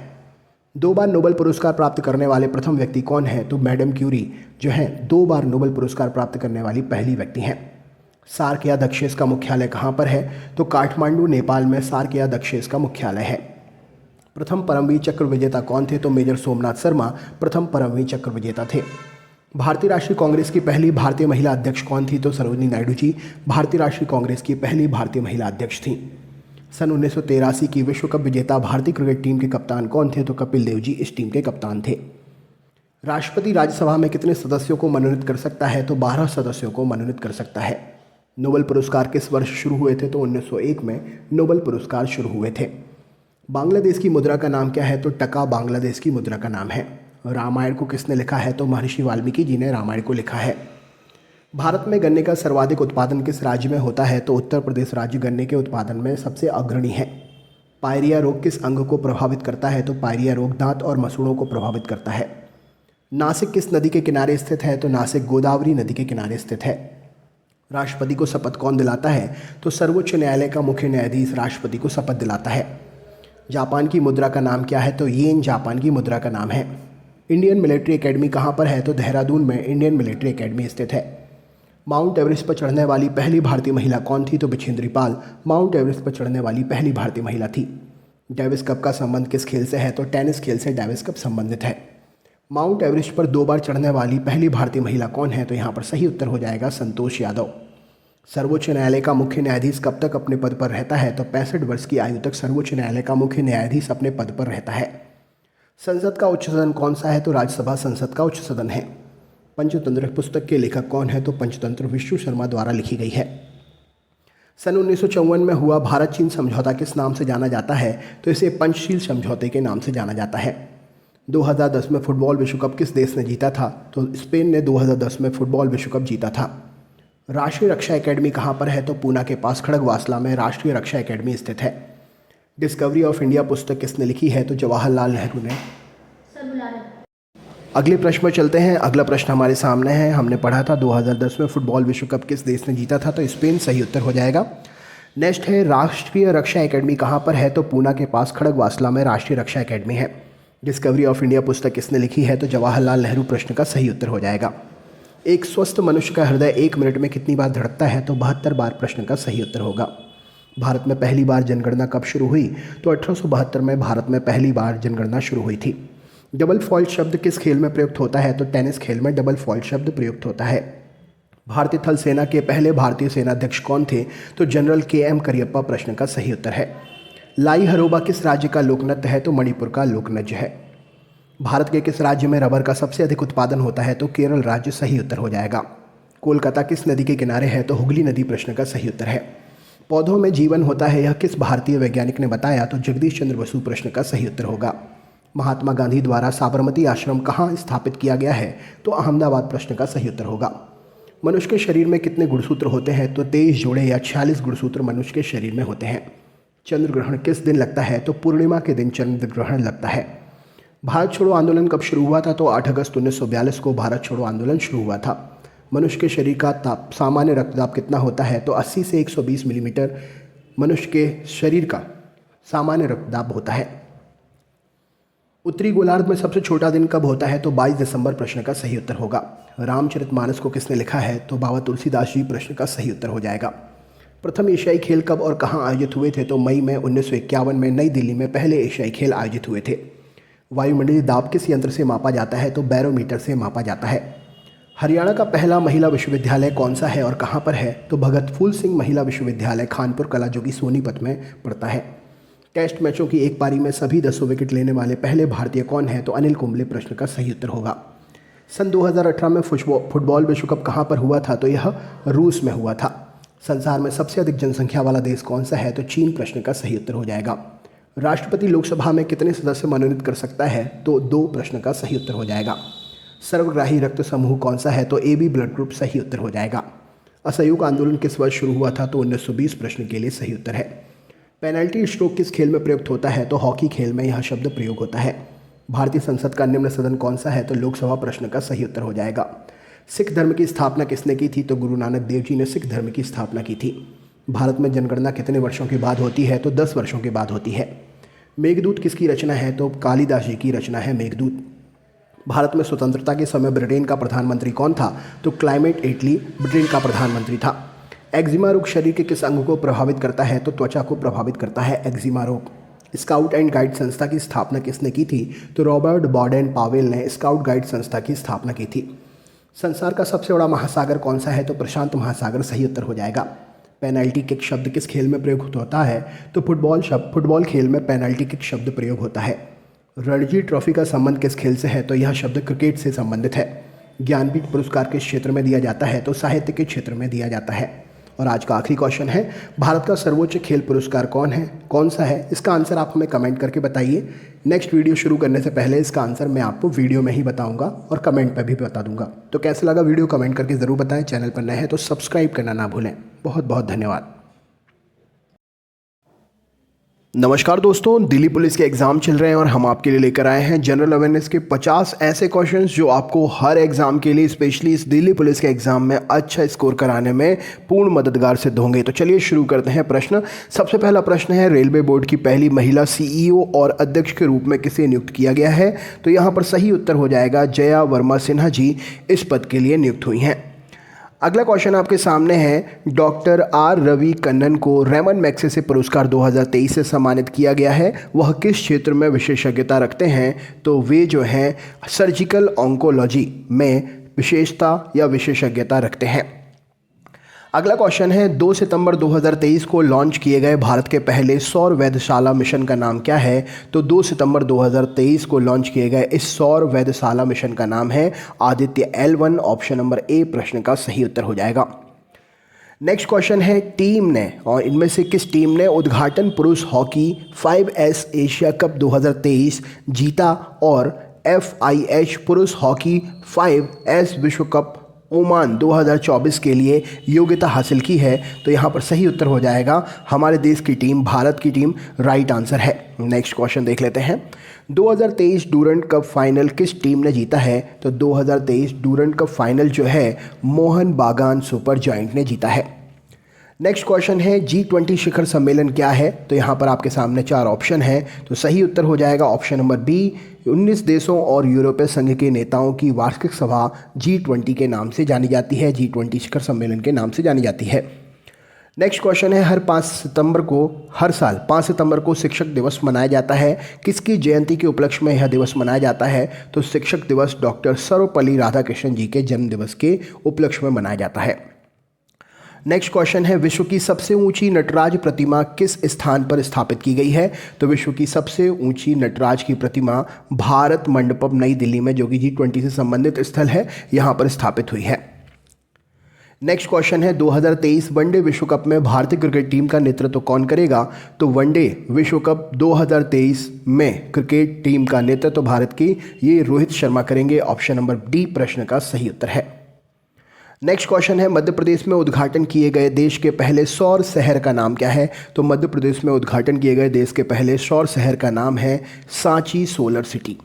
2 बार नोबेल पुरस्कार प्राप्त करने वाले प्रथम व्यक्ति कौन है? तो मैडम क्यूरी जो हैं 2 बार नोबेल पुरस्कार प्राप्त करने वाली पहली व्यक्ति हैं। सार्क या दक्षेस का मुख्यालय कहाँ पर है? तो काठमांडू नेपाल में सार्क या दक्षेस का मुख्यालय है। प्रथम परमवीर चक्र विजेता कौन थे? तो मेजर सोमनाथ शर्मा प्रथम परमवीर चक्र विजेता थे। भारतीय राष्ट्रीय कांग्रेस की पहली भारतीय महिला अध्यक्ष कौन थी? तो सरोजिनी नायडू जी भारतीय राष्ट्रीय कांग्रेस की पहली भारतीय महिला अध्यक्ष थीं। सन 1983 की विश्व कप विजेता भारतीय क्रिकेट टीम के कप्तान कौन थे? तो कपिल देव जी इस टीम के कप्तान थे। राष्ट्रपति राज्यसभा में कितने सदस्यों को मनोनीत कर सकता है? तो 12 सदस्यों को मनोनीत कर सकता है। नोबेल पुरस्कार किस वर्ष शुरू हुए थे? तो 1901 में नोबेल पुरस्कार शुरू हुए थे। बांग्लादेश की मुद्रा का नाम क्या है? तो टका बांग्लादेश की मुद्रा का नाम है। रामायण को किसने लिखा है? तो महर्षि वाल्मीकि जी ने रामायण को लिखा है। भारत में गन्ने का सर्वाधिक उत्पादन किस राज्य में होता है? तो उत्तर प्रदेश राज्य गन्ने के उत्पादन में सबसे अग्रणी है। पायरिया रोग किस अंग को प्रभावित करता है? तो पायरिया रोग दांत और मसूड़ों को प्रभावित करता है। नासिक किस नदी के किनारे स्थित है? तो नासिक गोदावरी नदी के किनारे स्थित है। राष्ट्रपति को शपथ कौन दिलाता है? तो सर्वोच्च न्यायालय का मुख्य न्यायाधीश राष्ट्रपति को शपथ दिलाता है। जापान की मुद्रा का नाम क्या है? तो येन जापान की मुद्रा का नाम है। इंडियन मिलिट्री एकेडमी कहाँ पर है? तो देहरादून में इंडियन मिलिट्री एकेडमी स्थित है। माउंट एवरेस्ट पर चढ़ने वाली पहली भारतीय महिला कौन थी? तो बिछेंद्री पाल माउंट एवरेस्ट पर चढ़ने वाली पहली भारतीय महिला थी। डेविस कप का संबंध किस खेल से है? तो टेनिस खेल से डेविस कप संबंधित है। माउंट एवरेस्ट पर 2 बार चढ़ने वाली पहली भारतीय महिला कौन है? तो यहाँ पर सही उत्तर हो जाएगा संतोष यादव। सर्वोच्च न्यायालय का मुख्य न्यायाधीश कब तक अपने पद पर रहता है? तो 65 वर्ष की आयु तक सर्वोच्च न्यायालय का मुख्य न्यायाधीश अपने पद पर रहता है। संसद का उच्च सदन कौन सा है? तो राज्यसभा संसद का उच्च सदन है। पंचतंत्र पुस्तक के लेखक कौन है? तो पंचतंत्र विष्णु शर्मा द्वारा लिखी गई है। सन 1954 में हुआ भारत चीन समझौता किस नाम से जाना जाता है? तो इसे पंचशील समझौते के नाम से जाना जाता है। 2010 में फुटबॉल विश्व कप किस देश ने जीता था? तो स्पेन ने 2010 में फुटबॉल विश्व कप जीता था। राष्ट्रीय रक्षा एकेडमी कहाँ पर है? तो पूना के पास खड़गवासला में राष्ट्रीय रक्षा एकेडमी स्थित है। डिस्कवरी ऑफ इंडिया पुस्तक किसने लिखी है? तो जवाहरलाल नेहरू ने। अगले प्रश्न में चलते हैं। अगला प्रश्न हमारे सामने है। हमने पढ़ा था 2010 में फुटबॉल विश्व कप किस देश ने जीता था? तो स्पेन सही उत्तर हो जाएगा। नेक्स्ट है राष्ट्रीय रक्षा एकेडमी कहाँ पर है? तो पूना के पास खड़गवासला में राष्ट्रीय रक्षा एकेडमी है। डिस्कवरी ऑफ इंडिया पुस्तक किसने लिखी है? तो जवाहरलाल नेहरू प्रश्न का सही उत्तर हो जाएगा। एक स्वस्थ मनुष्य का हृदय 1 मिनट में कितनी बार धड़कता है? तो 72 बार प्रश्न का सही उत्तर होगा। भारत में पहली बार जनगणना कब शुरू हुई? तो 1872 में भारत में पहली बार जनगणना शुरू हुई थी। डबल फॉल्ट शब्द किस खेल में प्रयुक्त होता है? तो टेनिस खेल में डबल फॉल्ट शब्द प्रयुक्त होता है। भारतीय थल सेना के पहले भारतीय सेनाध्यक्ष कौन थे? तो जनरल KM करियप्पा प्रश्न का सही उत्तर है। लाई हरोबा किस राज्य का लोकनृत्य है? तो मणिपुर का लोकनृत्य है। भारत के किस राज्य में रबर का सबसे अधिक उत्पादन होता है? तो केरल राज्य सही उत्तर हो जाएगा। कोलकाता किस नदी के किनारे है? तो हुगली नदी प्रश्न का सही उत्तर है। पौधों में जीवन होता है यह किस भारतीय वैज्ञानिक ने बताया? तो जगदीश चंद्र बसु प्रश्न का सही उत्तर होगा। महात्मा गांधी द्वारा साबरमती आश्रम कहाँ स्थापित किया गया है? तो अहमदाबाद प्रश्न का सही उत्तर होगा। मनुष्य के शरीर में कितने गुणसूत्र होते हैं? तो 23 जोड़े या 46 गुणसूत्र मनुष्य के शरीर में होते हैं। चंद्र ग्रहण किस दिन लगता है? तो पूर्णिमा के दिन चंद्र ग्रहण लगता है। भारत छोड़ो आंदोलन कब शुरू हुआ था? तो 8 अगस्त 1942 को भारत छोड़ो आंदोलन शुरू हुआ था। मनुष्य के शरीर का सामान्य रक्तदाब कितना होता है? तो 80 से 120 मिलीमीटर मनुष्य के शरीर का सामान्य रक्तदाब होता है। उत्तरी गोलार्ध में सबसे छोटा दिन कब होता है? तो 22 दिसंबर प्रश्न का सही उत्तर होगा। रामचरितमानस को किसने लिखा है? तो बाबा तुलसीदास जी प्रश्न का सही उत्तर हो जाएगा। प्रथम एशियाई खेल कब और कहाँ आयोजित हुए थे? तो मई में 1951 में नई दिल्ली में पहले एशियाई खेल आयोजित हुए थे। वायुमंडलीय दाब किस यंत्र से मापा जाता है? तो बैरोमीटर से मापा जाता है। हरियाणा का पहला महिला विश्वविद्यालय कौन सा है और कहाँ पर है? तो भगत फूल सिंह महिला विश्वविद्यालय खानपुर कला जो कि सोनीपत में पड़ता है। टेस्ट मैचों की एक पारी में सभी 10 विकेट लेने वाले पहले भारतीय कौन है? तो अनिल कुंबले प्रश्न का सही उत्तर होगा। सन 2018 में फुटबॉल विश्व कप कहाँ पर हुआ था? तो यह रूस में हुआ था। संसार में सबसे अधिक जनसंख्या वाला देश कौन सा है? तो चीन प्रश्न का सही उत्तर हो जाएगा। राष्ट्रपति लोकसभा में कितने सदस्य मनोनीत कर सकता है? तो 2 प्रश्न का सही उत्तर हो जाएगा। सर्वग्राही रक्त समूह कौन सा है? तो AB ब्लड ग्रुप सही उत्तर हो जाएगा। असहयोग आंदोलन किस वर्ष शुरू हुआ था? तो 1920 प्रश्न के लिए सही उत्तर है। पेनल्टी स्ट्रोक किस खेल में प्रयुक्त होता है? तो हॉकी खेल में यह शब्द प्रयोग होता है। भारतीय संसद का निम्न सदन कौन सा है? तो लोकसभा प्रश्न का सही उत्तर हो जाएगा। सिख धर्म की स्थापना किसने की थी? तो गुरु नानक देव जी ने सिख धर्म की स्थापना की थी। भारत में जनगणना कितने वर्षों के बाद होती है? तो 10 वर्षों के बाद होती है। मेघदूत किसकी रचना है? तो कालिदास जी की रचना है मेघदूत। भारत में स्वतंत्रता के समय ब्रिटेन का प्रधानमंत्री कौन था? तो क्लाइमेट एटली ब्रिटेन का प्रधानमंत्री था। एक्जिमा रोग शरीर के किस अंग को प्रभावित करता है? तो त्वचा को प्रभावित करता है एक्जिमा रोग। स्काउट एंड गाइड संस्था की स्थापना किसने की थी? तो रॉबर्ट बॉडेन पावेल ने स्काउट गाइड संस्था की स्थापना की थी। संसार का सबसे बड़ा महासागर कौन सा है? तो प्रशांत महासागर सही उत्तर हो जाएगा। पेनल्टी किक शब्द किस खेल में प्रयोग होता है? तो फुटबॉल खेल में पेनल्टी किक शब्द प्रयोग होता है। रणजी ट्रॉफी का संबंध किस खेल से है? तो यह शब्द क्रिकेट से संबंधित है। ज्ञानपीठ पुरस्कार किस क्षेत्र में दिया जाता है? तो साहित्य के क्षेत्र में दिया जाता है। और आज का आखिरी क्वेश्चन है, भारत का सर्वोच्च खेल पुरस्कार कौन सा है? इसका आंसर आप हमें कमेंट करके बताइए। नेक्स्ट वीडियो शुरू करने से पहले इसका आंसर मैं आपको वीडियो में ही बताऊंगा और कमेंट पर भी बता दूंगा। तो कैसा लगा वीडियो कमेंट करके ज़रूर बताएं। चैनल पर नए हैं तो सब्सक्राइब करना ना भूलें। बहुत बहुत धन्यवाद। नमस्कार दोस्तों, दिल्ली पुलिस के एग्ज़ाम चल रहे हैं और हम आपके लिए लेकर आए हैं जनरल अवेयरनेस के 50 ऐसे क्वेश्चंस जो आपको हर एग्ज़ाम के लिए स्पेशली इस दिल्ली पुलिस के एग्ज़ाम में अच्छा स्कोर कराने में पूर्ण मददगार सिद्ध होंगे। तो चलिए शुरू करते हैं प्रश्न। सबसे पहला प्रश्न है, रेलवे बोर्ड की पहली महिला CEO और अध्यक्ष के रूप में किसे नियुक्त किया गया है? तो यहाँ पर सही उत्तर हो जाएगा जया वर्मा सिन्हा जी इस पद के लिए नियुक्त हुई हैं। अगला क्वेश्चन आपके सामने है, डॉक्टर आर रवि कन्नन को रेमन मैग्सेसे पुरस्कार 2023 से सम्मानित किया गया है। वह किस क्षेत्र में विशेषज्ञता रखते हैं? तो वे जो हैं सर्जिकल ऑन्कोलॉजी में विशेषता या विशेषज्ञता रखते हैं। अगला क्वेश्चन है, 2 सितंबर 2023 को लॉन्च किए गए भारत के पहले सौर वेधशाला मिशन का नाम क्या है? तो 2 सितंबर 2023 को लॉन्च किए गए इस सौर वेधशाला मिशन का नाम है Aditya L1। Option number A प्रश्न का सही उत्तर हो जाएगा। नेक्स्ट क्वेश्चन है, टीम ने और इनमें से किस टीम ने उद्घाटन पुरुष हॉकी 5S एशिया कप 2023 जीता और FIH पुरुष हॉकी 5S विश्व कप ओमान 2024 के लिए योग्यता हासिल की है? तो यहाँ पर सही उत्तर हो जाएगा हमारे देश की टीम, भारत की टीम राइट आंसर है। नेक्स्ट क्वेश्चन देख लेते हैं, 2023 डूरंट कप फाइनल किस टीम ने जीता है? तो 2023 डूरंट कप फाइनल जो है मोहन बागान सुपर जॉइंट ने जीता है। नेक्स्ट क्वेश्चन है, G20 शिखर सम्मेलन क्या है? तो यहाँ पर आपके सामने 4 ऑप्शन है, तो सही उत्तर हो जाएगा ऑप्शन नंबर बी। 19 देशों और यूरोपीय संघ के नेताओं की वार्षिक सभा G20 के नाम से जानी जाती है, G20 शिखर सम्मेलन के नाम से जानी जाती है। नेक्स्ट क्वेश्चन है, हर साल 5 सितंबर को शिक्षक दिवस मनाया जाता है। किसकी जयंती के उपलक्ष्य में यह दिवस मनाया जाता है? तो शिक्षक दिवस डॉक्टर सर्वपल्ली राधाकृष्णन जी के जन्म दिवस के उपलक्ष्य में मनाया जाता है। नेक्स्ट क्वेश्चन है, विश्व की सबसे ऊंची नटराज प्रतिमा किस स्थान पर स्थापित की गई है? तो विश्व की सबसे ऊंची नटराज की प्रतिमा भारत मंडपम नई दिल्ली में, जो कि G20 से संबंधित स्थल है, यहां पर स्थापित हुई है। नेक्स्ट क्वेश्चन है, 2023 वनडे विश्व कप में भारतीय क्रिकेट टीम का नेतृत्व कौन करेगा? तो वनडे विश्व कप 2023 में क्रिकेट टीम का नेतृत्व भारत की ये रोहित शर्मा करेंगे। ऑप्शन नंबर डी प्रश्न का सही उत्तर है। नेक्स्ट क्वेश्चन है, मध्य प्रदेश में उद्घाटन किए गए देश के पहले सौर शहर का नाम क्या है? तो मध्य प्रदेश में उद्घाटन किए गए देश के पहले सौर शहर का नाम है सांची सोलर सिटी।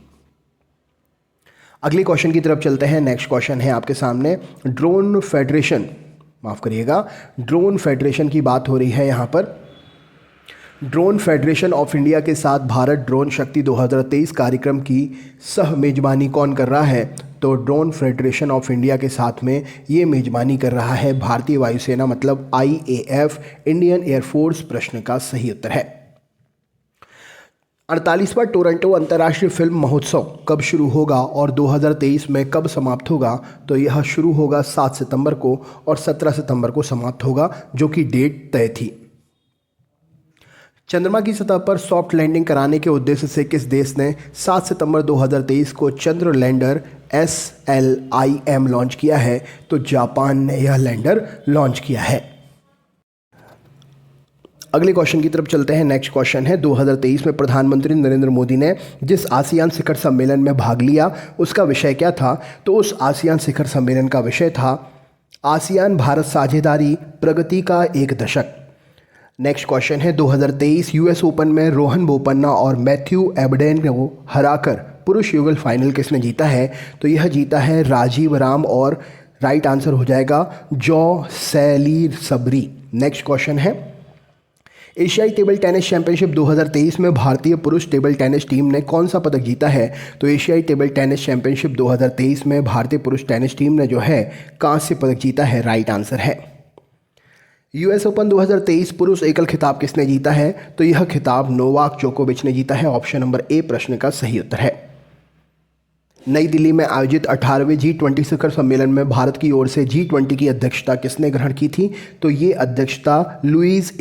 अगले क्वेश्चन की तरफ चलते हैं। नेक्स्ट क्वेश्चन है आपके सामने, ड्रोन फेडरेशन की बात हो रही है यहाँ पर। ड्रोन फेडरेशन ऑफ इंडिया के साथ भारत ड्रोन शक्ति 2023 कार्यक्रम की सह मेजबानी कौन कर रहा है? तो ड्रोन फेडरेशन ऑफ इंडिया के साथ में ये मेजबानी कर रहा है भारतीय वायुसेना, मतलब IAF, इंडियन एयरफोर्स। प्रश्न का सही उत्तर है। 48वां टोरंटो अंतर्राष्ट्रीय फिल्म महोत्सव कब शुरू होगा और 2023 में कब समाप्त होगा? तो यह शुरू होगा 7 सितंबर को और 17 सितंबर को समाप्त होगा, जो कि डेट तय थी। चंद्रमा की सतह पर सॉफ्ट लैंडिंग कराने के उद्देश्य से किस देश ने 7 सितंबर 2023 को चंद्र लैंडर SLIM लॉन्च किया है? तो जापान ने यह लैंडर लॉन्च किया है। अगले क्वेश्चन की तरफ चलते हैं। नेक्स्ट क्वेश्चन है, 2023 में प्रधानमंत्री नरेंद्र मोदी ने जिस आसियान शिखर सम्मेलन में भाग लिया उसका विषय क्या था? तो उस आसियान शिखर सम्मेलन का विषय था आसियान भारत साझेदारी, प्रगति का एक दशक। नेक्स्ट क्वेश्चन है, 2023 US ओपन में रोहन बोपन्ना और मैथ्यू एबडेन को हराकर पुरुष युगल फाइनल किसने जीता है? तो यह जीता है राजीव राम और राइट आंसर हो जाएगा जॉ सैलिसबरी। नेक्स्ट क्वेश्चन है, एशियाई टेबल टेनिस चैंपियनशिप 2023 में भारतीय पुरुष टेबल टेनिस टीम ने कौन सा पदक जीता है? तो एशियाई टेबल टेनिस चैंपियनशिप 2023 में भारतीय पुरुष टेनिस टीम ने जो है कांस्य पदक जीता है। राइट आंसर है। US ओपन 2023 पुरुष एकल खिताब किसने जीता है? तो यह खिताब नोवाक जोकोविच ने जीता है। ऑप्शन नंबर ए प्रश्न का सही उत्तर है। नई दिल्ली में आयोजित 18वें G20 शिखर सम्मेलन में भारत की ओर से G20 की अध्यक्षता किसने ग्रहण की थी? तो ये अध्यक्षता लुइस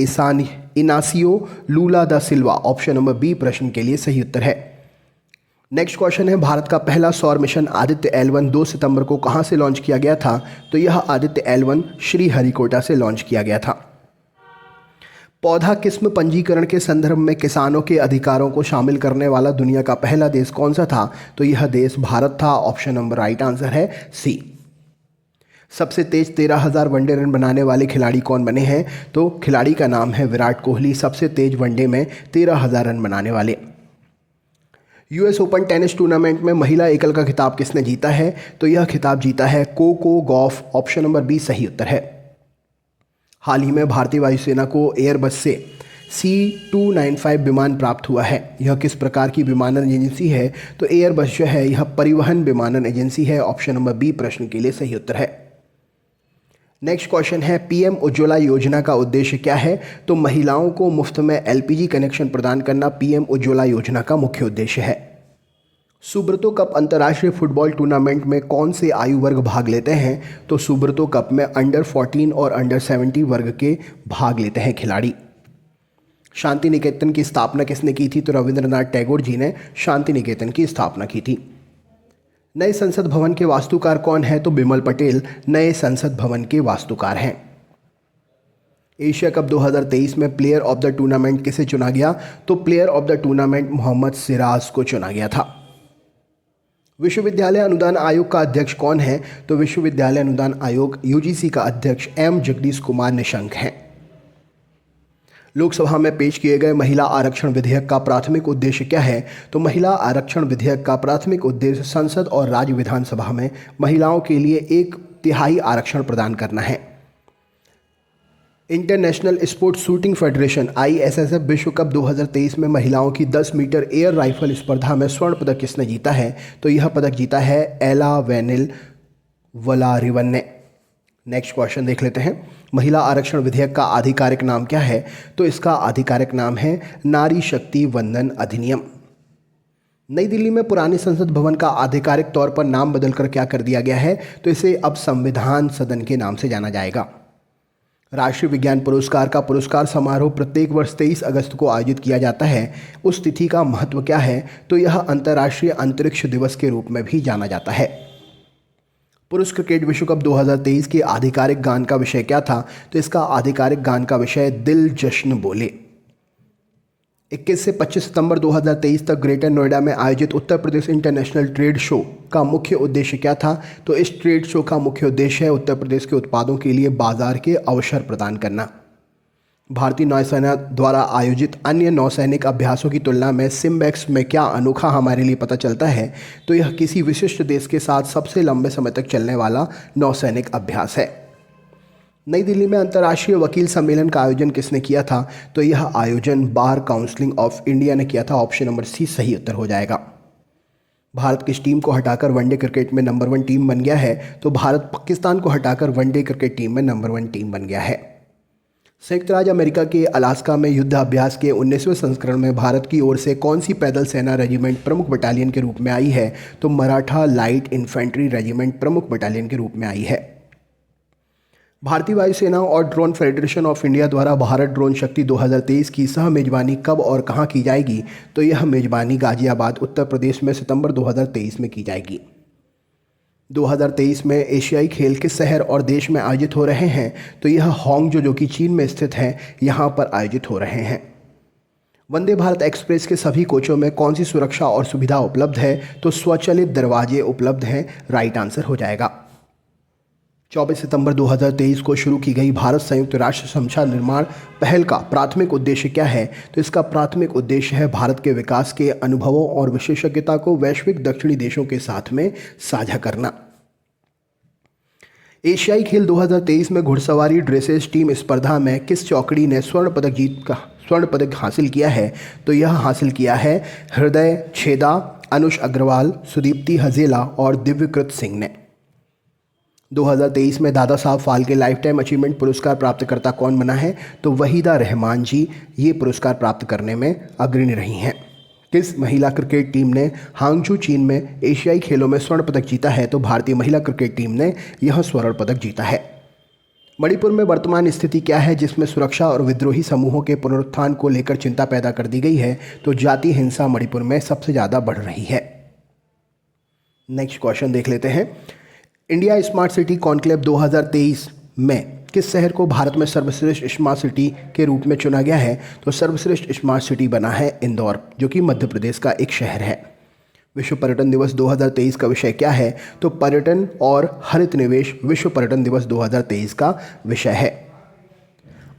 इनासियो लूला दा सिल्वा। ऑप्शन नंबर बी प्रश्न के लिए सही उत्तर है। नेक्स्ट क्वेश्चन है, भारत का पहला सौर मिशन आदित्य L1 2 सितंबर को कहां से लॉन्च किया गया था? तो यह आदित्य L1 श्रीहरिकोटा से लॉन्च किया गया था। पौधा किस्म पंजीकरण के संदर्भ में किसानों के अधिकारों को शामिल करने वाला दुनिया का पहला देश कौन सा था? तो यह देश भारत था। ऑप्शन नंबर राइट आंसर है सी। सबसे तेज 13,000 वनडे रन बनाने वाले खिलाड़ी कौन बने हैं? तो खिलाड़ी का नाम है विराट कोहली, सबसे तेज वनडे में 13,000 रन बनाने वाले। US ओपन टेनिस टूर्नामेंट में महिला एकल का खिताब किसने जीता है? तो यह खिताब जीता है Coco Gauff. Option number B सही उत्तर है। हाल ही में भारतीय वायुसेना को एयरबस से C295 विमान प्राप्त हुआ है। यह किस प्रकार की विमानन एजेंसी है? तो एयरबस जो है यह परिवहन विमानन एजेंसी है। ऑप्शन नंबर बी प्रश्न के लिए सही उत्तर है। नेक्स्ट क्वेश्चन है पीएम उज्ज्वला योजना का उद्देश्य क्या है? तो महिलाओं को मुफ्त में एलपीजी कनेक्शन प्रदान करना पीएम उज्ज्वला योजना का मुख्य उद्देश्य है। सुब्रतो कप अंतर्राष्ट्रीय फुटबॉल टूर्नामेंट में कौन से आयु वर्ग भाग लेते हैं? तो सुब्रतो कप में अंडर 14 और अंडर 17 वर्ग के भाग लेते हैं खिलाड़ी। शांति निकेतन की स्थापना किसने की थी? तो रविंद्रनाथ टैगोर जी ने शांति निकेतन की स्थापना की थी। नए संसद भवन के वास्तुकार कौन है? तो बिमल पटेल नए संसद भवन के वास्तुकार हैं। एशिया कप 2023 में प्लेयर ऑफ द टूर्नामेंट किसे चुना गया? तो player of the tournament Mohammed Siraj को चुना गया था। विश्वविद्यालय अनुदान आयोग का अध्यक्ष कौन है? तो विश्वविद्यालय अनुदान आयोग यूजीसी का अध्यक्ष एम जगदीश कुमार निशंक हैं। लोकसभा में पेश किए गए महिला आरक्षण विधेयक का प्राथमिक उद्देश्य क्या है? तो महिला आरक्षण विधेयक का प्राथमिक उद्देश्य संसद और राज्य विधानसभा में महिलाओं के लिए 1/3 आरक्षण प्रदान करना है। International sports shooting federation ISSF विश्व कप 2023 में महिलाओं की 10 मीटर एयर राइफल स्पर्धा में स्वर्ण पदक किसने जीता है? तो यह पदक जीता है एला वेनिल वलारिवन ने। नेक्स्ट क्वेश्चन देख लेते हैं। महिला आरक्षण विधेयक का आधिकारिक नाम क्या है? तो इसका आधिकारिक नाम है नारी शक्ति वंदन अधिनियम। नई दिल्ली में पुराने संसद भवन का आधिकारिक तौर पर नाम बदलकर क्या कर दिया गया है? तो इसे अब संविधान सदन के नाम से जाना जाएगा। राष्ट्रीय विज्ञान पुरस्कार का पुरस्कार समारोह प्रत्येक वर्ष 23 अगस्त को आयोजित किया जाता है। उस तिथि का महत्व क्या है? तो यह अंतर्राष्ट्रीय अंतरिक्ष दिवस के रूप में भी जाना जाता है। पुरुष क्रिकेट विश्व कप 2023 के आधिकारिक गान का विषय क्या था? तो इसका आधिकारिक गान का विषय दिल जश्न बोले। 21 से 25 सितंबर 2023 तक ग्रेटर नोएडा में आयोजित Uttar Pradesh international trade show का मुख्य उद्देश्य क्या था? तो इस ट्रेड शो का मुख्य उद्देश्य है उत्तर प्रदेश के उत्पादों के लिए बाजार के अवसर प्रदान करना। भारतीय नौसेना द्वारा आयोजित अन्य नौसैनिक अभ्यासों की तुलना में सिम्बेक्स में क्या अनोखा हमारे लिए पता चलता है? तो यह किसी विशिष्ट देश के साथ सबसे लंबे समय तक चलने वाला नौसैनिक अभ्यास है। नई दिल्ली में अंतर्राष्ट्रीय वकील सम्मेलन का आयोजन किसने किया था? तो यह आयोजन बार काउंसिल ऑफ इंडिया ने किया था। ऑप्शन नंबर सी सही उत्तर हो जाएगा। भारत किस टीम को हटाकर वनडे क्रिकेट में नंबर 1 टीम बन गया है? तो भारत पाकिस्तान को हटाकर वनडे क्रिकेट टीम में नंबर 1 टीम बन गया है। संयुक्त राज्य अमेरिका के अलास्का में युद्ध अभ्यास के 19वें संस्करण में भारत की ओर से कौन सी पैदल सेना रेजिमेंट प्रमुख बटालियन के रूप में आई है? तो मराठा लाइट इन्फेंट्री रेजिमेंट प्रमुख बटालियन के रूप में आई है। भारतीय वायुसेना और ड्रोन फेडरेशन ऑफ इंडिया द्वारा भारत ड्रोन शक्ति 2023 की सह मेजबानी कब और कहां की जाएगी? तो यह मेजबानी गाजियाबाद उत्तर प्रदेश में सितंबर 2023 में की जाएगी। 2023 में एशियाई खेल किस शहर और देश में आयोजित हो रहे हैं? तो यह हांगझो जो कि चीन में स्थित है, यहाँ पर आयोजित हो रहे हैं। वंदे भारत एक्सप्रेस के सभी कोचों में कौन सी सुरक्षा और सुविधा उपलब्ध है? तो स्वचालित दरवाजे उपलब्ध हैं। राइट आंसर हो जाएगा। 24 सितंबर 2023 को शुरू की गई भारत संयुक्त राष्ट्र समझौता निर्माण पहल का प्राथमिक उद्देश्य क्या है? तो इसका प्राथमिक उद्देश्य है भारत के विकास के अनुभवों और विशेषज्ञता को वैश्विक दक्षिणी देशों के साथ में साझा करना। एशियाई खेल 2023 में घुड़सवारी ड्रेसेस टीम स्पर्धा में किस चौकड़ी ने स्वर्ण पदक हासिल किया है? तो यह हासिल किया है हृदय छेदा, अनुष अग्रवाल, सुदीप्ति हजेला और दिव्यकृत सिंह ने। 2023 में Dada Saheb Phalke life time achievement पुरस्कार प्राप्तकर्ता कौन बना है? तो वहीदा रहमान जी ये पुरस्कार प्राप्त करने में अग्रणी रही हैं। किस महिला क्रिकेट टीम ने हांगझो चीन में एशियाई खेलों में स्वर्ण पदक जीता है? तो भारतीय महिला क्रिकेट टीम ने यह स्वर्ण पदक जीता है। मणिपुर में वर्तमान स्थिति क्या है जिसमें सुरक्षा और विद्रोही समूहों के पुनरुत्थान को लेकर चिंता पैदा कर दी गई है? तो जातीय हिंसा मणिपुर में सबसे ज़्यादा बढ़ रही है। नेक्स्ट क्वेश्चन देख लेते हैं। इंडिया स्मार्ट सिटी कॉन्क्लेव 2023 में किस शहर को भारत में सर्वश्रेष्ठ स्मार्ट सिटी के रूप में चुना गया है? तो सर्वश्रेष्ठ स्मार्ट सिटी बना है इंदौर, जो कि मध्य प्रदेश का एक शहर है। विश्व पर्यटन दिवस 2023 का विषय क्या है? तो पर्यटन और हरित निवेश विश्व पर्यटन दिवस 2023 का विषय है।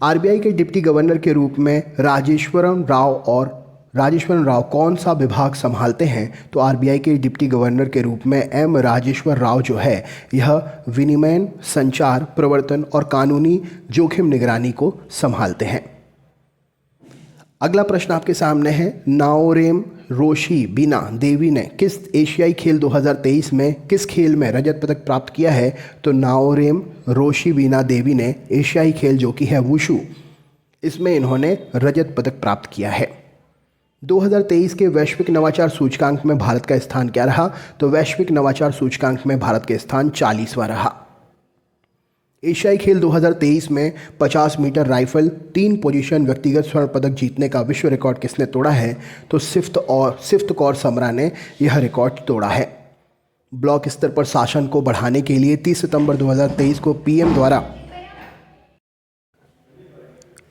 आरबीआई के डिप्टी गवर्नर के रूप में राजेश्वरन राव कौन सा विभाग संभालते हैं? तो आरबीआई के डिप्टी गवर्नर के रूप में एम राजेश्वर राव जो है यह विनिमय, संचार, प्रवर्तन और कानूनी जोखिम निगरानी को संभालते हैं। अगला प्रश्न आपके सामने है, नाओरेम रोशिबिना देवी ने किस एशियाई खेल 2023 में किस खेल में रजत पदक प्राप्त किया है? तो नाओरेम रोशिबिना देवी ने एशियाई खेल जो कि है वुशु, इसमें इन्होंने रजत पदक प्राप्त किया है। 2023 के वैश्विक नवाचार सूचकांक में भारत का स्थान क्या रहा? तो वैश्विक नवाचार सूचकांक में भारत का स्थान 40वां रहा। एशियाई खेल 2023 में 50 मीटर राइफल 3 पोजीशन व्यक्तिगत स्वर्ण पदक जीतने का विश्व रिकॉर्ड किसने तोड़ा है? तो सिफ्त कौर समरा ने यह रिकॉर्ड तोड़ा है। ब्लॉक स्तर पर शासन को बढ़ाने के लिए 30 सितंबर 2023 को पीएम द्वारा।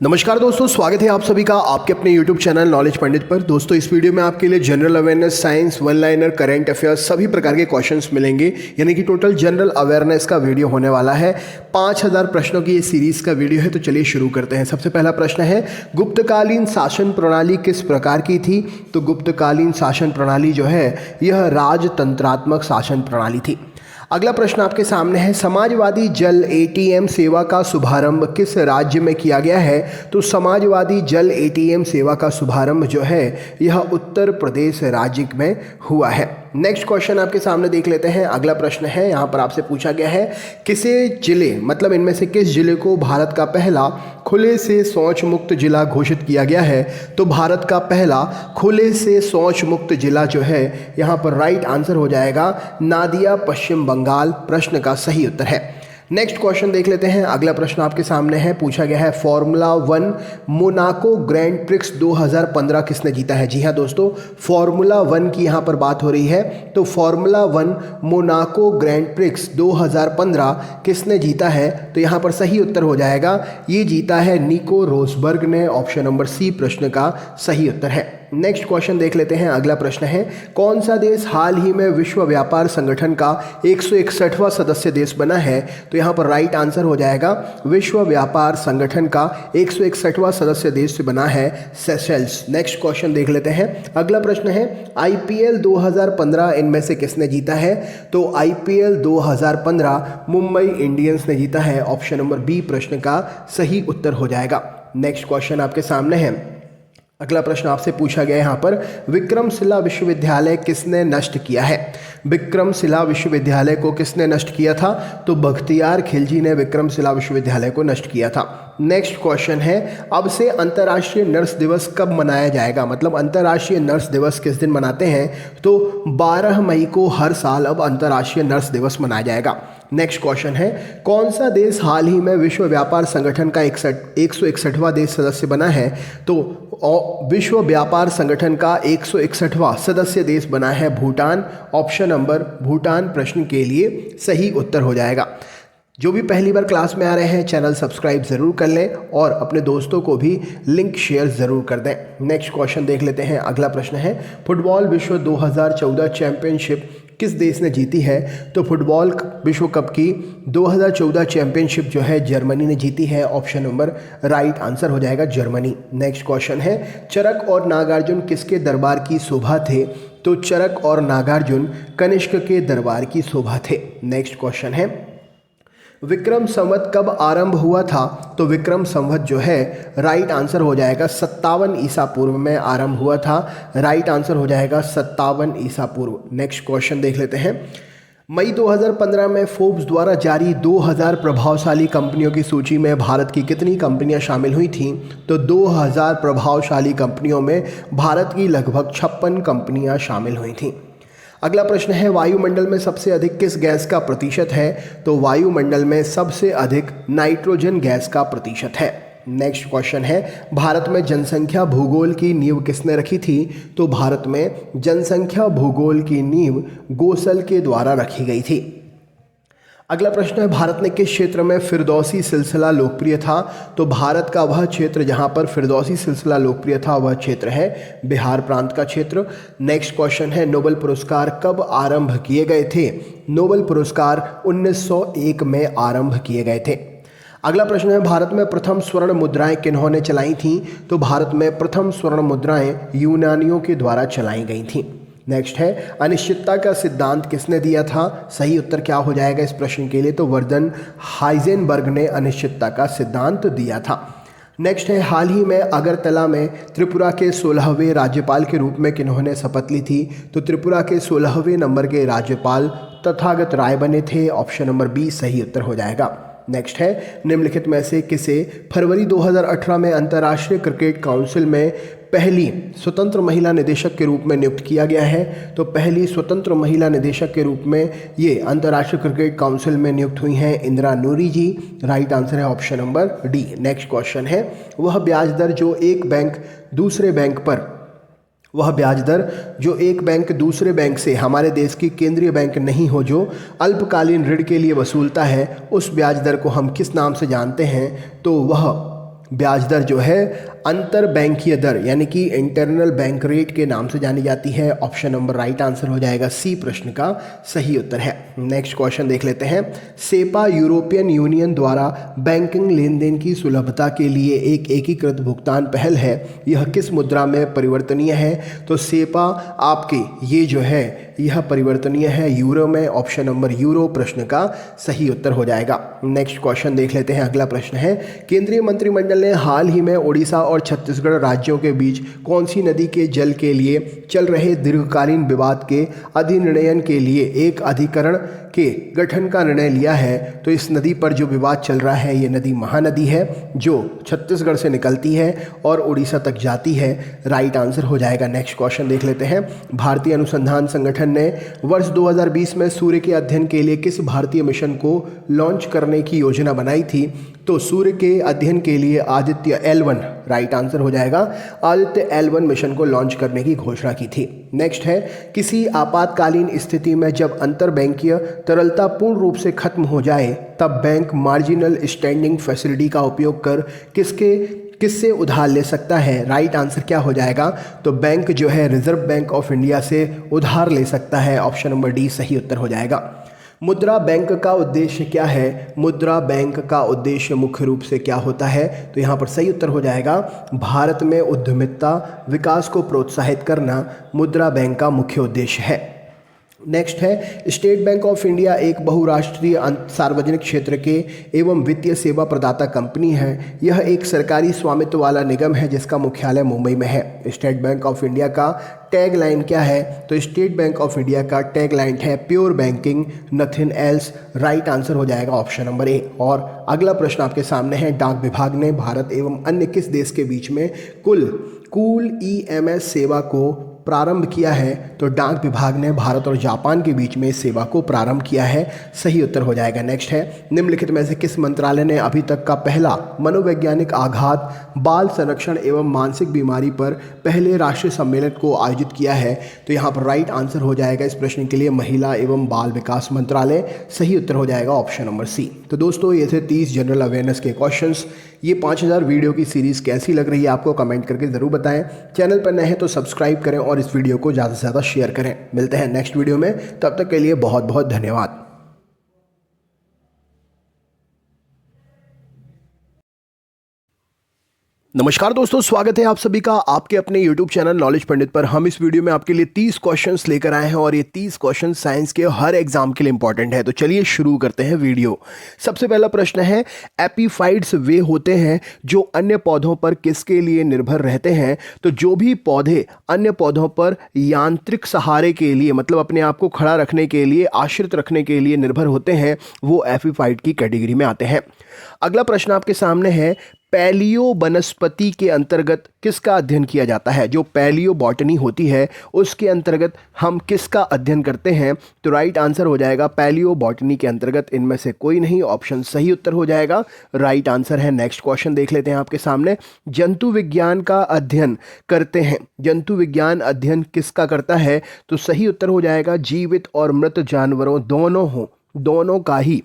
नमस्कार दोस्तों, स्वागत है आप सभी का आपके अपने YouTube चैनल नॉलेज पंडित पर। दोस्तों, इस वीडियो में आपके लिए general awareness, science, one liner, current affairs सभी प्रकार के क्वेश्चंस मिलेंगे, यानी कि टोटल जनरल अवेयरनेस का वीडियो होने वाला है। 5000 प्रश्नों की ये सीरीज का वीडियो है, तो चलिए शुरू करते हैं। सबसे पहला प्रश्न है, गुप्तकालीन शासन प्रणाली किस प्रकार की थी? तो गुप्तकालीन शासन प्रणाली जो है यह राजतंत्रात्मक शासन प्रणाली थी। अगला प्रश्न आपके सामने है, समाजवादी जल एटीएम सेवा का शुभारंभ किस राज्य में किया गया है? तो समाजवादी जल एटीएम सेवा का शुभारंभ जो है यह उत्तर प्रदेश राज्य में हुआ है। नेक्स्ट क्वेश्चन आपके सामने देख लेते हैं। अगला प्रश्न है, यहाँ पर आपसे पूछा गया है, किसे जिले मतलब इनमें से किस जिले को भारत का पहला खुले से शौच मुक्त जिला घोषित किया गया है? तो भारत का पहला खुले से शौच मुक्त जिला जो है यहाँ पर राइट आंसर हो जाएगा नादिया, पश्चिम बंगाल। प्रश्न का सही उत्तर है। नेक्स्ट क्वेश्चन देख लेते हैं। अगला प्रश्न आपके सामने है, पूछा गया है, फॉर्मूला 1 मोनाको ग्रैंड प्रिक्स 2015 किसने जीता है? जी हाँ दोस्तों, फॉर्मूला 1 की यहाँ पर बात हो रही है। तो फॉर्मूला 1 मोनाको ग्रैंड प्रिक्स 2015 किसने जीता है? तो यहाँ पर सही उत्तर हो जाएगा, ये जीता है निको रोसबर्ग ने। ऑप्शन नंबर सी प्रश्न का सही उत्तर है। नेक्स्ट क्वेश्चन देख लेते हैं। अगला प्रश्न है, कौन सा देश हाल ही में विश्व व्यापार संगठन का 161वां सदस्य देश बना है? तो यहाँ पर राइट आंसर हो जाएगा, विश्व व्यापार संगठन का 161वां सदस्य देश बना है सेशेल्स। नेक्स्ट क्वेश्चन देख लेते हैं। अगला प्रश्न है, आईपीएल 2015 इनमें से किसने जीता है? तो आईपीएल 2015 मुंबई इंडियंस ने जीता है। ऑप्शन नंबर बी प्रश्न का सही उत्तर हो जाएगा। नेक्स्ट क्वेश्चन आपके सामने है। अगला प्रश्न आपसे पूछा गया यहाँ पर, विक्रमशिला विश्वविद्यालय किसने नष्ट किया है? विक्रमशिला विश्वविद्यालय को किसने नष्ट किया था? तो बख्तियार खिलजी ने विक्रमशिला विश्वविद्यालय को नष्ट किया था। नेक्स्ट क्वेश्चन है, अब से अंतर्राष्ट्रीय नर्स दिवस कब मनाया जाएगा? मतलब अंतर्राष्ट्रीय नर्स दिवस किस दिन मनाते हैं? तो 12 मई को हर साल अब अंतर्राष्ट्रीय नर्स दिवस मनाया जाएगा। नेक्स्ट क्वेश्चन है, कौन सा देश हाल ही में विश्व व्यापार संगठन का 161वां देश सदस्य बना है? तो विश्व व्यापार संगठन का 161वां सदस्य देश बना है भूटान। ऑप्शन नंबर भूटान प्रश्न के लिए सही उत्तर हो जाएगा। जो भी पहली बार क्लास में आ रहे हैं, चैनल सब्सक्राइब ज़रूर कर लें और अपने दोस्तों को भी लिंक शेयर ज़रूर कर दें। नेक्स्ट क्वेश्चन देख लेते हैं। अगला प्रश्न है, फुटबॉल विश्व 2014 चैंपियनशिप किस देश ने जीती है? तो फुटबॉल विश्व कप की 2014 चैंपियनशिप जो है जर्मनी ने जीती है। ऑप्शन नंबर राइट आंसर हो जाएगा जर्मनी। नेक्स्ट क्वेश्चन है, चरक और नागार्जुन किसके दरबार की शोभा थे? तो चरक और नागार्जुन कनिष्क के दरबार की शोभा थे। नेक्स्ट क्वेश्चन है, विक्रम संवत कब आरंभ हुआ था? तो विक्रम संवत जो है राइट आंसर हो जाएगा 57 ईसा पूर्व में आरंभ हुआ था। राइट आंसर हो जाएगा 57 ईसा पूर्व। नेक्स्ट क्वेश्चन देख लेते हैं। मई 2015 में फोर्ब्स द्वारा जारी 2000 प्रभावशाली कंपनियों की सूची में भारत की कितनी कंपनियां शामिल हुई थीं? तो 2000 प्रभावशाली कंपनियों में भारत की लगभग 56 कंपनियां शामिल हुई थीं। अगला प्रश्न है, वायुमंडल में सबसे अधिक किस गैस का प्रतिशत है? तो वायुमंडल में सबसे अधिक नाइट्रोजन गैस का प्रतिशत है। नेक्स्ट क्वेश्चन है, भारत में जनसंख्या भूगोल की नींव किसने रखी थी? तो भारत में जनसंख्या भूगोल की नींव गोसल के द्वारा रखी गई थी। अगला प्रश्न है, भारत में किस क्षेत्र में फिरदौसी सिलसिला लोकप्रिय था? तो भारत का वह क्षेत्र जहां पर फिरदौसी सिलसिला लोकप्रिय था वह क्षेत्र है बिहार प्रांत का क्षेत्र। नेक्स्ट क्वेश्चन है, नोबेल पुरस्कार कब आरंभ किए गए थे? नोबेल पुरस्कार 1901 में आरंभ किए गए थे। अगला प्रश्न है, भारत में प्रथम स्वर्ण मुद्राएं किन्होंने चलाई थीं? तो भारत में प्रथम स्वर्ण मुद्राएं यूनानियों के द्वारा चलाई गई थीं। नेक्स्ट है, अनिश्चितता का सिद्धांत किसने दिया था? सही उत्तर क्या हो जाएगा इस प्रश्न के लिए? तो वर्धन हाइजेनबर्ग ने अनिश्चितता का सिद्धांत दिया था। नेक्स्ट है, हाल ही में अगरतला में त्रिपुरा के 16वें राज्यपाल के रूप में किन्होंने शपथ ली थी? तो त्रिपुरा के 16वें नंबर के राज्यपाल तथागत राय बने थे। ऑप्शन नंबर बी सही उत्तर हो जाएगा। नेक्स्ट है, निम्नलिखित में से किसे फरवरी 2018 में अंतर्राष्ट्रीय क्रिकेट काउंसिल में पहली स्वतंत्र महिला निदेशक के रूप में नियुक्त किया गया है? तो पहली स्वतंत्र महिला निदेशक के रूप में ये अंतर्राष्ट्रीय क्रिकेट काउंसिल में नियुक्त हुई हैं इंदिरा नूरी जी। राइट आंसर है option number D. Next question है, वह ब्याज दर जो एक बैंक दूसरे बैंक से हमारे देश की केंद्रीय बैंक नहीं हो जो अल्पकालीन ऋण के लिए वसूलता है, उस ब्याज दर को हम किस नाम से जानते हैं? तो वह ब्याज दर जो है अंतर बैंकीय दर यानी कि इंटरनल बैंक रेट के नाम से जानी जाती है। ऑप्शन नंबर राइट आंसर हो जाएगा सी, प्रश्न का सही उत्तर है। नेक्स्ट क्वेश्चन देख लेते हैं। सेपा यूरोपियन यूनियन द्वारा बैंकिंग लेन देन की सुलभता के लिए एक एकीकृत भुगतान पहल है, यह किस मुद्रा में परिवर्तनीय है? तो सेपा आपके ये जो है यह परिवर्तनीय है यूरो में। ऑप्शन नंबर यूरो, प्रश्न का सही उत्तर हो जाएगा। नेक्स्ट क्वेश्चन देख लेते हैं। अगला प्रश्न है, केंद्रीय मंत्रिमंडल ने हाल ही में ओडिशा और छत्तीसगढ़ राज्यों के बीच कौन सी नदी के जल के लिए चल रहे दीर्घकालीन विवाद के अधिनिर्णयन के लिए एक अधिकरण के गठन का निर्णय लिया है? तो इस नदी पर जो विवाद चल रहा है ये नदी महानदी है जो छत्तीसगढ़ से निकलती है और उड़ीसा तक जाती है। राइट आंसर हो जाएगा। नेक्स्ट क्वेश्चन देख लेते हैं। भारतीय अनुसंधान संगठन ने वर्ष 2020 में सूर्य के अध्ययन के लिए किस भारतीय मिशन को लॉन्च करने की योजना बनाई थी? तो सूर्य के अध्ययन के लिए आदित्य L1 राइट आंसर हो जाएगा। आदित्य L1 मिशन को लॉन्च करने की घोषणा की थी। नेक्स्ट है, किसी आपातकालीन स्थिति में जब अंतरबैंकीय तरलता पूर्ण रूप से खत्म हो जाए तब बैंक मार्जिनल स्टैंडिंग फैसिलिटी का उपयोग कर किससे उधार ले सकता है? राइट आंसर क्या हो जाएगा? तो बैंक जो है रिजर्व बैंक ऑफ इंडिया से उधार ले सकता है। ऑप्शन नंबर डी सही उत्तर हो जाएगा। मुद्रा बैंक का उद्देश्य क्या है? मुद्रा बैंक का उद्देश्य मुख्य रूप से क्या होता है? तो यहाँ पर सही उत्तर हो जाएगा भारत में उद्यमिता विकास को प्रोत्साहित करना मुद्रा बैंक का मुख्य उद्देश्य है। नेक्स्ट है, स्टेट बैंक ऑफ इंडिया एक बहुराष्ट्रीय सार्वजनिक क्षेत्र के एवं वित्तीय सेवा प्रदाता कंपनी है। यह एक सरकारी स्वामित्व वाला निगम है जिसका मुख्यालय मुंबई में है। स्टेट बैंक ऑफ इंडिया का टैग लाइन क्या है? तो स्टेट बैंक ऑफ इंडिया का टैग लाइन है pure banking nothing else. Right answer हो जाएगा ऑप्शन नंबर ए। और अगला प्रश्न आपके सामने है, डाक विभाग ने भारत एवं अन्य किस देश के बीच में कूल EMS सेवा को प्रारंभ किया है? तो डाक विभाग ने भारत और जापान के बीच में इस सेवा को प्रारंभ किया है। सही उत्तर हो जाएगा। नेक्स्ट है, निम्नलिखित में से किस मंत्रालय ने अभी तक का पहला मनोवैज्ञानिक आघात बाल संरक्षण एवं मानसिक बीमारी पर पहले राष्ट्रीय सम्मेलन को आयोजित किया है? तो यहाँ पर राइट आंसर हो जाएगा इस प्रश्न के लिए महिला एवं बाल विकास मंत्रालय। सही उत्तर हो जाएगा ऑप्शन नंबर सी। तो दोस्तों ये थे 30 जनरल अवेयरनेस के क्वेश्चंस। ये 5000 वीडियो की सीरीज़ कैसी लग रही है आपको कमेंट करके ज़रूर बताएं। चैनल पर नए हैं तो सब्सक्राइब करें और इस वीडियो को ज़्यादा से ज़्यादा शेयर करें। मिलते हैं नेक्स्ट वीडियो में, तब तक के लिए बहुत बहुत धन्यवाद। नमस्कार दोस्तों, स्वागत है आप सभी का आपके अपने YouTube चैनल नॉलेज पंडित पर। हम इस वीडियो में आपके लिए 30 क्वेश्चंस लेकर आए हैं और ये 30 क्वेश्चन साइंस के हर एग्जाम के लिए इंपॉर्टेंट है। तो चलिए शुरू करते हैं वीडियो। सबसे पहला प्रश्न है, एपीफाइट्स वे होते हैं जो अन्य पौधों पर किसके लिए निर्भर रहते हैं? तो जो भी पौधे अन्य पौधों पर यांत्रिक सहारे के लिए मतलब अपने आप को खड़ा रखने के लिए आश्रित रखने के लिए निर्भर होते हैं वो एपीफाइट की कैटेगरी में आते हैं। अगला प्रश्न आपके सामने है, पैलियो वनस्पति के अंतर्गत किसका अध्ययन किया जाता है? जो पैलियो बॉटनी होती है उसके अंतर्गत हम किसका अध्ययन करते हैं? तो राइट आंसर हो जाएगा पैलियो बॉटनी के अंतर्गत इनमें से कोई नहीं। ऑप्शन सही उत्तर हो जाएगा, राइट आंसर है। नेक्स्ट क्वेश्चन देख लेते हैं आपके सामने, जंतु विज्ञान का अध्ययन करते हैं। जंतु विज्ञान अध्ययन किसका करता है? तो सही उत्तर हो जाएगा जीवित और मृत जानवरों दोनों का ही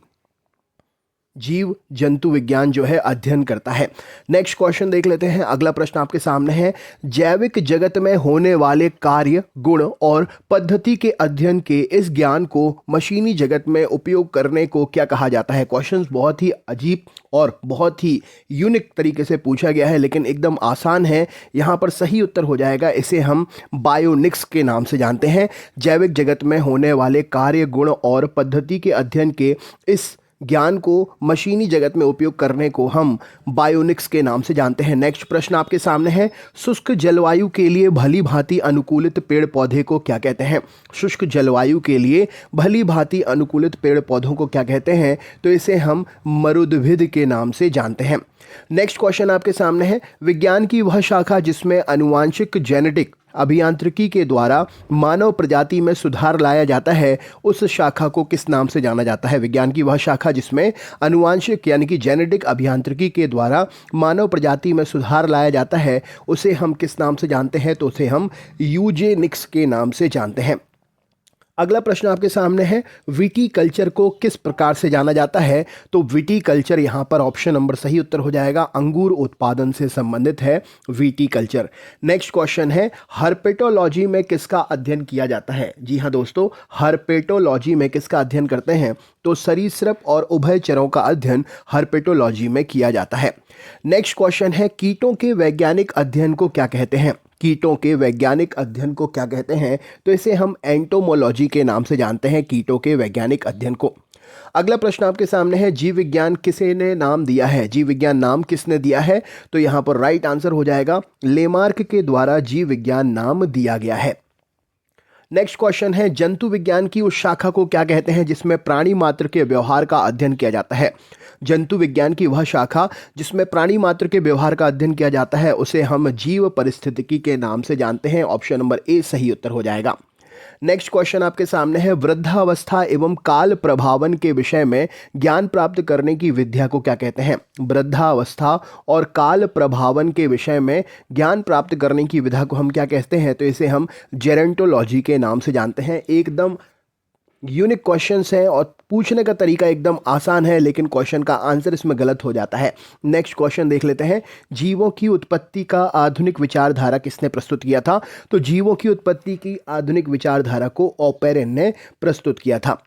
जीव जंतु विज्ञान जो है अध्ययन करता है। नेक्स्ट क्वेश्चन देख लेते हैं। अगला प्रश्न आपके सामने है, जैविक जगत में होने वाले कार्य गुण और पद्धति के अध्ययन के इस ज्ञान को मशीनी जगत में उपयोग करने को क्या कहा जाता है? क्वेश्चन बहुत ही अजीब और बहुत ही यूनिक तरीके से पूछा गया है लेकिन एकदम आसान है। यहाँ पर सही उत्तर हो जाएगा, इसे हम बायोनिक्स के नाम से जानते हैं। जैविक जगत में होने वाले कार्य गुण और पद्धति के अध्ययन के इस ज्ञान को मशीनी जगत में उपयोग करने को हम बायोनिक्स के नाम से जानते हैं। नेक्स्ट प्रश्न आपके सामने है, शुष्क जलवायु के लिए भली भांति अनुकूलित पेड़ पौधे को क्या कहते हैं? शुष्क जलवायु के लिए भली भांति अनुकूलित पेड़ पौधों को क्या कहते हैं? तो इसे हम मरुद्भिद के नाम से जानते हैं। नेक्स्ट क्वेश्चन आपके सामने है, विज्ञान की वह शाखा जिसमें आनुवांशिक जेनेटिक अभियांत्रिकी के द्वारा मानव प्रजाति में सुधार लाया जाता है, उस शाखा को किस नाम से जाना जाता है? विज्ञान की वह शाखा जिसमें आनुवांशिक यानी कि जेनेटिक अभियांत्रिकी के द्वारा मानव प्रजाति में सुधार लाया जाता है, उसे हम किस नाम से जानते हैं? तो उसे हम यूजेनिक्स के नाम से जानते हैं। अगला प्रश्न आपके सामने है, विटीकल्चर को किस प्रकार से जाना जाता है? तो विटीकल्चर यहाँ पर ऑप्शन नंबर सही उत्तर हो जाएगा, अंगूर उत्पादन से संबंधित है विटीकल्चर। नेक्स्ट क्वेश्चन है, हर्पेटोलॉजी में किसका अध्ययन किया जाता है? जी हाँ दोस्तों, हर्पेटोलॉजी में किसका अध्ययन करते हैं? तो सरीसृप और उभयचरों का अध्ययन हर्पेटोलॉजी में किया जाता है। नेक्स्ट क्वेश्चन है, कीटों के वैज्ञानिक अध्ययन को क्या कहते हैं? कीटों के वैज्ञानिक अध्ययन को क्या कहते हैं? तो इसे हम एंटोमोलॉजी के नाम से जानते हैं, कीटों के वैज्ञानिक अध्ययन को। अगला प्रश्न आपके सामने है, जीव विज्ञान किसे ने नाम दिया है? जीव विज्ञान नाम किसने दिया है? तो यहाँ पर राइट आंसर हो जाएगा, लेमार्क के द्वारा जीव विज्ञान नाम दिया गया है। नेक्स्ट क्वेश्चन है, जंतु विज्ञान की उस शाखा को क्या कहते हैं जिसमें प्राणी मात्र के व्यवहार का अध्ययन किया जाता है? जंतु विज्ञान की वह शाखा जिसमें प्राणी मात्र के व्यवहार का अध्ययन किया जाता है, उसे हम जीव परिस्थितिकी के नाम से जानते हैं। ऑप्शन नंबर ए सही उत्तर हो जाएगा। नेक्स्ट क्वेश्चन आपके सामने है, वृद्धावस्था एवं काल प्रभावन के विषय में ज्ञान प्राप्त करने की विद्या को क्या कहते हैं? वृद्धावस्था और काल प्रभावन के विषय में ज्ञान प्राप्त करने की विधा को हम क्या कहते हैं? तो इसे हम जेरेंटोलॉजी के नाम से जानते हैं। एकदम यूनिक क्वेश्चंस हैं और पूछने का तरीका एकदम आसान है, लेकिन क्वेश्चन का आंसर इसमें गलत हो जाता है। नेक्स्ट क्वेश्चन देख लेते हैं, जीवों की उत्पत्ति का आधुनिक विचारधारा किसने प्रस्तुत किया था? तो जीवों की उत्पत्ति की आधुनिक विचारधारा को ओपेरेन ने प्रस्तुत किया था।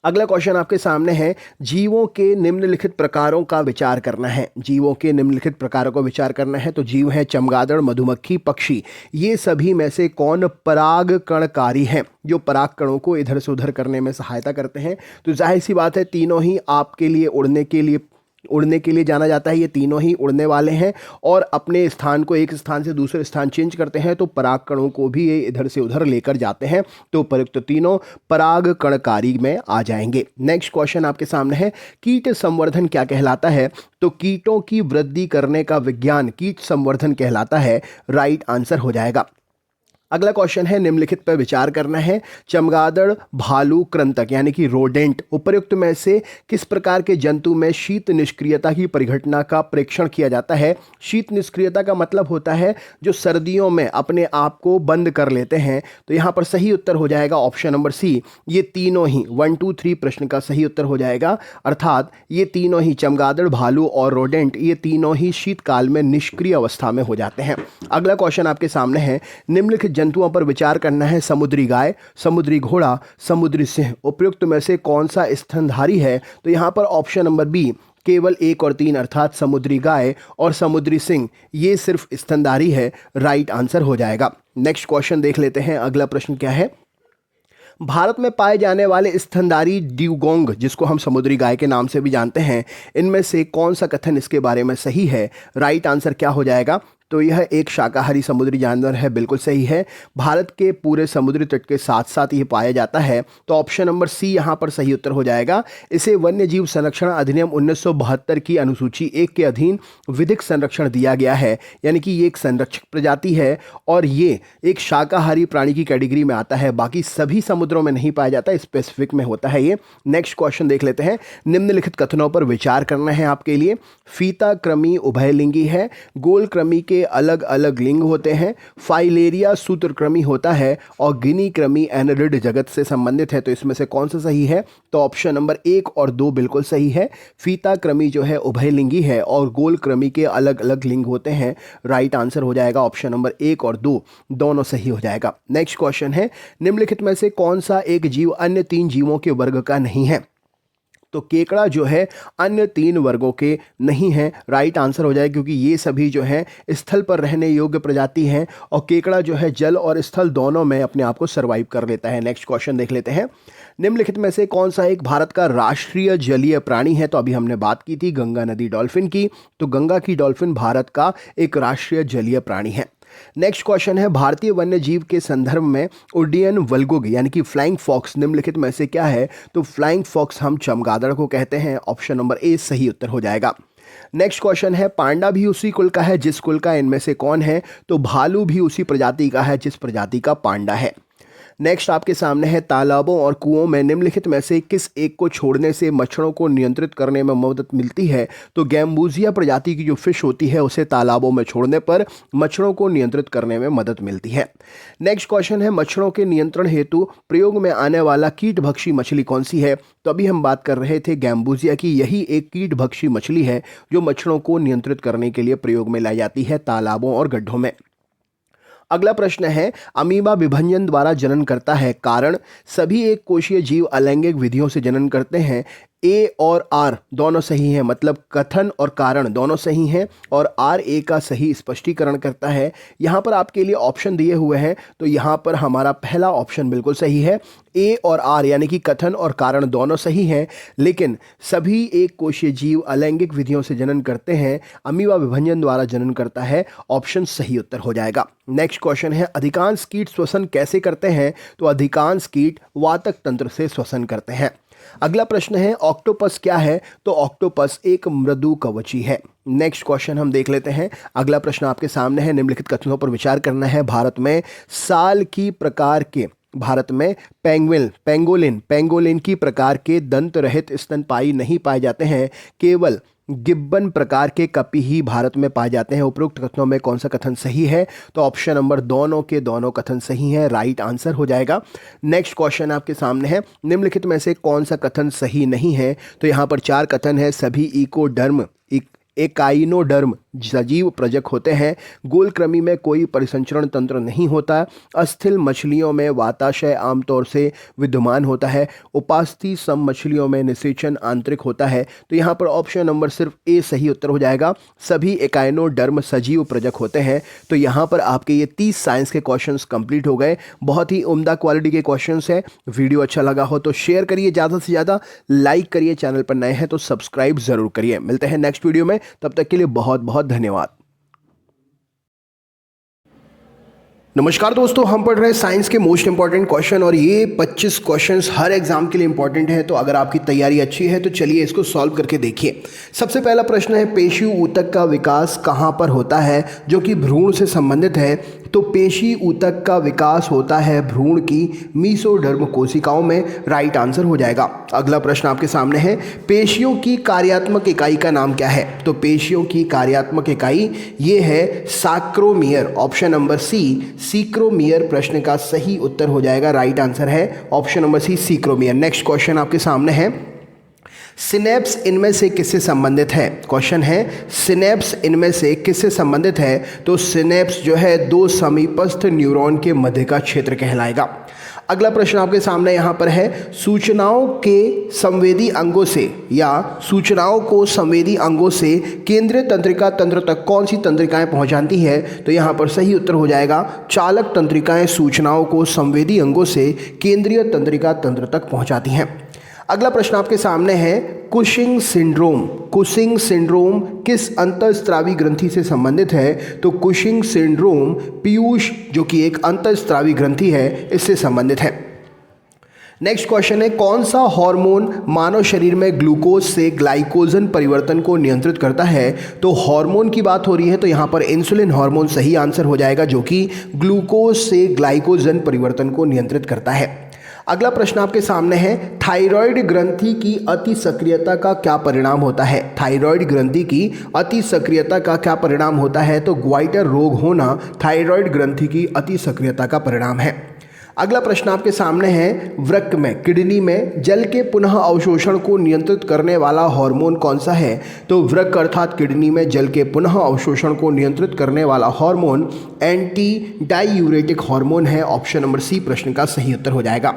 अगला क्वेश्चन आपके सामने है, जीवों के निम्नलिखित प्रकारों का विचार करना है। जीवों के निम्नलिखित प्रकारों का विचार करना है, तो जीव है चमगादड़, मधुमक्खी, पक्षी। ये सभी में से कौन परागकणकारी है, जो पराग कणों को इधर से उधर करने में सहायता करते हैं? तो जाहिर सी बात है, तीनों ही आपके लिए उड़ने के लिए जाना जाता है। ये तीनों ही उड़ने वाले हैं और अपने स्थान को एक स्थान से दूसरे स्थान चेंज करते हैं, तो पराग कणों को भी ये इधर से उधर लेकर जाते हैं। तो उपयुक्त तीनों पराग कणकारी में आ जाएंगे। नेक्स्ट क्वेश्चन आपके सामने है, कीट संवर्धन क्या कहलाता है? तो कीटों की वृद्धि करने का विज्ञान कीट संवर्धन कहलाता है। राइट आंसर हो जाएगा। अगला क्वेश्चन है, निम्नलिखित पर विचार करना है, चमगादड़, भालू, कृंतक यानी कि रोडेंट, उपर्युक्त में से किस प्रकार के जंतु में शीत निष्क्रियता की परिघटना का परीक्षण किया जाता है? शीत निष्क्रियता का मतलब होता है जो सर्दियों में अपने आप को बंद कर लेते हैं। तो यहाँ पर सही उत्तर हो जाएगा ऑप्शन नंबर सी। ये तीनों ही 1, 2, 3 प्रश्न का सही उत्तर हो जाएगा, अर्थात ये तीनों ही चमगादड़, भालू और रोडेंट, ये तीनों ही शीतकाल में निष्क्रिय अवस्था में हो जाते हैं। अगला क्वेश्चन आपके सामने है, निम्नलिखित जंतुओं पर विचार करना है, समुद्री गाय, समुद्री घोड़ा, समुद्री सिंह, उपयुक्त में से कौन सा स्तनधारी है? तो यहाँ पर ऑप्शन नंबर बी केवल 1 और 3 अर्थात समुद्री गाय और समुद्री सिंह, ये सिर्फ स्तनधारी है। राइट आंसर हो जाएगा। नेक्स्ट क्वेश्चन देख लेते हैं। अगला प्रश्न क्या है, भारत में पाए जाने वाले स्तनधारी ड्यूगोंग, जिसको हम समुद्री गाय के नाम से भी जानते हैं, इनमें से कौन सा कथन इसके बारे में सही है? राइट आंसर क्या हो जाएगा? तो यह एक शाकाहारी समुद्री जानवर है, बिल्कुल सही है। भारत के पूरे समुद्री तट के साथ साथ ये पाया जाता है। तो ऑप्शन नंबर सी यहाँ पर सही उत्तर हो जाएगा। इसे वन्य जीव संरक्षण अधिनियम 1972 की अनुसूची 1 के अधीन विधिक संरक्षण दिया गया है, यानी कि ये एक संरक्षित प्रजाति है और ये एक शाकाहारी प्राणी की कैटेगरी में आता है। बाकी सभी समुद्रों में नहीं पाया जाता, स्पेसिफिक में होता है ये। नेक्स्ट क्वेश्चन देख लेते हैं। निम्नलिखित कथनों पर विचार करना है आपके लिए। फीता कृमि उभयलिंगी है, गोल कृमि के अलग अलग लिंग होते हैं, फाइलेरिया सूत्रकृमि होता है और गिनी कृमि एनालिड जगत से संबंधित है। तो इसमें से कौन सा सही है? तो ऑप्शन नंबर 1 और 2 बिल्कुल सही है। फीता कृमि जो है उभयलिंगी है और गोल कृमि के अलग अलग लिंग होते हैं। राइट आंसर हो जाएगा ऑप्शन नंबर 1 और 2 दोनों सही हो जाएगा। नेक्स्ट क्वेश्चन है, निम्नलिखित में से कौन सा एक जीव अन्य 3 जीवों के वर्ग का नहीं है? तो केकड़ा जो है अन्य 3 वर्गों के नहीं है, राइट आंसर हो जाए, क्योंकि ये सभी जो है स्थल पर रहने योग्य प्रजाति हैं और केकड़ा जो है जल और स्थल दोनों में अपने आप को सर्वाइव कर लेता है। नेक्स्ट क्वेश्चन देख लेते हैं। निम्नलिखित में से कौन सा एक भारत का राष्ट्रीय जलीय प्राणी है? तो अभी हमने बात की थी गंगा नदी डॉल्फिन की, तो गंगा की डॉल्फिन भारत का एक राष्ट्रीय जलीय प्राणी है। नेक्स्ट क्वेश्चन है, भारतीय वन्य जीव के संदर्भ में उड्डयन वल्गुग यानी कि फ्लाइंग फॉक्स निम्नलिखित में से क्या है? तो फ्लाइंग फॉक्स हम चमगादड़ को कहते हैं। ऑप्शन नंबर ए सही उत्तर हो जाएगा। नेक्स्ट क्वेश्चन है, पांडा भी उसी कुल का है जिस कुल का इनमें से कौन है? तो भालू भी उसी प्रजाति का है जिस प्रजाति का पांडा है। नेक्स्ट आपके सामने है, तालाबों और कुओं में निम्नलिखित में से किस एक को छोड़ने से मच्छरों को नियंत्रित करने में मदद मिलती है? तो गैम्बूजिया प्रजाति की जो फिश होती है उसे तालाबों में छोड़ने पर मच्छरों को नियंत्रित करने में मदद मिलती है। नेक्स्ट क्वेश्चन है, मच्छरों के नियंत्रण हेतु प्रयोग में आने वाला कीटभक्षी मछली कौन सी है? तो अभी हम बात कर रहे थे गैम्बूजिया की, यही एक कीटभक्षी मछली है जो मच्छरों को नियंत्रित करने के लिए प्रयोग में लाई जाती है तालाबों और गड्ढों में। अगला प्रश्न है, अमीबा विभंजन द्वारा जनन करता है, कारण? सभी एक कोशीय जीव अलैंगिक विधियों से जनन करते हैं। ए और आर दोनों सही हैं, मतलब कथन और कारण दोनों सही हैं और आर ए का सही स्पष्टीकरण करता है। यहाँ पर आपके लिए ऑप्शन दिए हुए हैं, तो यहाँ पर हमारा पहला ऑप्शन बिल्कुल सही है। ए और आर यानी कि कथन और कारण दोनों सही हैं, लेकिन सभी एक कोशीय जीव अलैंगिक विधियों से जनन करते हैं, अमीबा विभंजन द्वारा जनन करता है। ऑप्शन सही उत्तर हो जाएगा। नेक्स्ट क्वेश्चन है, अधिकांश कीट श्वसन कैसे करते हैं? तो अधिकांश कीट वातक तंत्र से श्वसन करते हैं। अगला प्रश्न है, ऑक्टोपस क्या है? तो ऑक्टोपस एक मृदु कवची है। नेक्स्ट क्वेश्चन हम देख लेते हैं। अगला प्रश्न आपके सामने है, निम्नलिखित कथनों पर विचार करना है। भारत में साल की प्रकार के भारत में पेंगोलिन की प्रकार के दंत रहित स्तनपायी नहीं पाए जाते हैं, केवल गिब्बन प्रकार के कपी ही भारत में पाए जाते हैं। उपरोक्त कथनों में कौन सा कथन सही है? तो ऑप्शन नंबर दोनों के दोनों कथन सही हैं, राइट आंसर हो जाएगा। नेक्स्ट क्वेश्चन आपके सामने है, निम्नलिखित में से कौन सा कथन सही नहीं है? तो यहाँ पर 4 कथन है। सभी इकोडर्म एकाइनोडर्म सजीव प्रजक होते हैं। गोलकृमि में कोई परिसंचरण तंत्र नहीं होता। अस्थिल मछलियों में वाताशय आमतौर से विद्यमान होता है। उपास्थि सम मछलियों में निषेचन आंतरिक होता है। तो यहाँ पर ऑप्शन नंबर सिर्फ ए सही उत्तर हो जाएगा। सभी एकाइनोडर्म सजीव प्रजक होते हैं। तो यहाँ पर आपके ये 30 साइंस के क्वेश्चंस कंप्लीट हो गए। बहुत ही उम्दा क्वालिटी के क्वेश्चंस हैं। वीडियो अच्छा लगा हो तो शेयर करिए, ज़्यादा से ज़्यादा लाइक करिए, चैनल पर नए हैं तो सब्सक्राइब जरूर करिए। मिलते हैं नेक्स्ट वीडियो में, तब तक के लिए बहुत बहुत धन्यवाद। नमस्कार दोस्तों, हम पढ़ रहे हैं साइंस के मोस्ट इंपॉर्टेंट क्वेश्चन और ये 25 क्वेश्चंस हर एग्जाम के लिए इंपॉर्टेंट है। तो अगर आपकी तैयारी अच्छी है तो चलिए इसको सॉल्व करके देखिए। सबसे पहला प्रश्न है, पेशी ऊतक का विकास कहाँ पर होता है जो कि भ्रूण से संबंधित है? तो पेशी ऊतक का विकास होता है भ्रूण की मीसोडर्म कोशिकाओं में, राइट आंसर हो जाएगा। अगला प्रश्न आपके सामने है, पेशियों की कार्यात्मक इकाई का नाम क्या है? तो पेशियों की कार्यात्मक इकाई ये है साक्रोमियर। ऑप्शन नंबर सी सीक्रोमियर प्रश्न का सही उत्तर हो जाएगा, राइट आंसर है ऑप्शन नंबर सी सीक्रोमियर। नेक्स्ट क्वेश्चन आपके सामने है, सिनेप्स इनमें से किससे संबंधित है? क्वेश्चन है, सिनेप्स इनमें से किससे संबंधित है? तो सिनेप्स जो है 2 समीपस्थ न्यूरॉन के मध्य का क्षेत्र कहलाएगा। अगला प्रश्न आपके सामने यहाँ पर है, सूचनाओं के संवेदी अंगों से या सूचनाओं को संवेदी अंगों से केंद्रीय तंत्रिका तंत्र तक कौन सी तंत्रिकाएं पहुँचाती है? तो यहाँ पर सही उत्तर हो जाएगा चालक तंत्रिकाएं सूचनाओं को संवेदी अंगों से केंद्रीय तंत्रिका तंत्र तक पहुँचाती हैं। अगला प्रश्न आपके सामने है, कुशिंग सिंड्रोम किस अंतःस्रावी ग्रंथि से संबंधित है? तो कुशिंग सिंड्रोम पीयूष जो कि एक अंतःस्रावी ग्रंथि है, इससे संबंधित है। नेक्स्ट क्वेश्चन है, कौन सा हार्मोन मानव शरीर में ग्लूकोज से ग्लाइकोजन परिवर्तन को नियंत्रित करता है? तो हार्मोन की बात हो रही है तो यहाँ पर इंसुलिन हार्मोन सही आंसर हो जाएगा, जो कि ग्लूकोज से ग्लाइकोजन परिवर्तन को नियंत्रित करता है। अगला प्रश्न आपके सामने है, थायराइड ग्रंथि की अति सक्रियता का क्या परिणाम होता है? थायराइड ग्रंथि की अति सक्रियता का क्या परिणाम होता है? तो ग्वाइटर रोग होना थायराइड ग्रंथि की अति सक्रियता का परिणाम है। अगला प्रश्न आपके सामने है, वृक्क में किडनी में जल के पुनः अवशोषण को नियंत्रित करने वाला हार्मोन कौन सा है? तो वृक्क अर्थात किडनी में जल के पुनः अवशोषण को नियंत्रित करने वाला हार्मोन एंटी डाईयूरेटिक हार्मोन है। ऑप्शन नंबर सी प्रश्न का सही उत्तर हो जाएगा।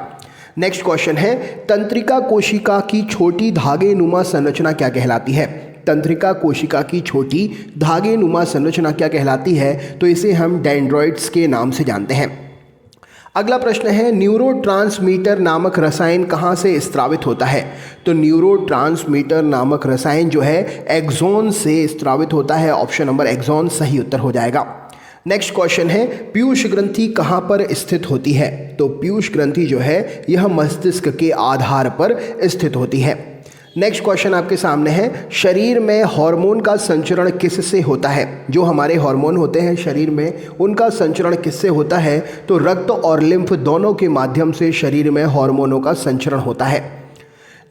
नेक्स्ट क्वेश्चन है, तंत्रिका कोशिका की छोटी धागे नुमा संरचना क्या कहलाती है? तंत्रिका कोशिका की छोटी धागे नुमा संरचना क्या कहलाती है? तो इसे हम डेंड्रॉइड्स के नाम से जानते हैं। अगला प्रश्न है, न्यूरोट्रांसमीटर नामक रसायन कहाँ से स्रावित होता है? तो न्यूरोट्रांसमीटर नामक रसायन जो है एक्सोन से स्रावित होता है। ऑप्शन नंबर एक्सोन सही उत्तर हो जाएगा। नेक्स्ट क्वेश्चन है, पीयूष ग्रंथि कहाँ पर स्थित होती है? तो पीयूष ग्रंथि जो है यह मस्तिष्क के आधार पर स्थित होती है। नेक्स्ट क्वेश्चन आपके सामने है, शरीर में हार्मोन का संचरण किससे होता है? जो हमारे हार्मोन होते हैं शरीर में, उनका संचरण किससे होता है? तो रक्त और लिम्फ दोनों के माध्यम से शरीर में हार्मोनों का संचरण होता है।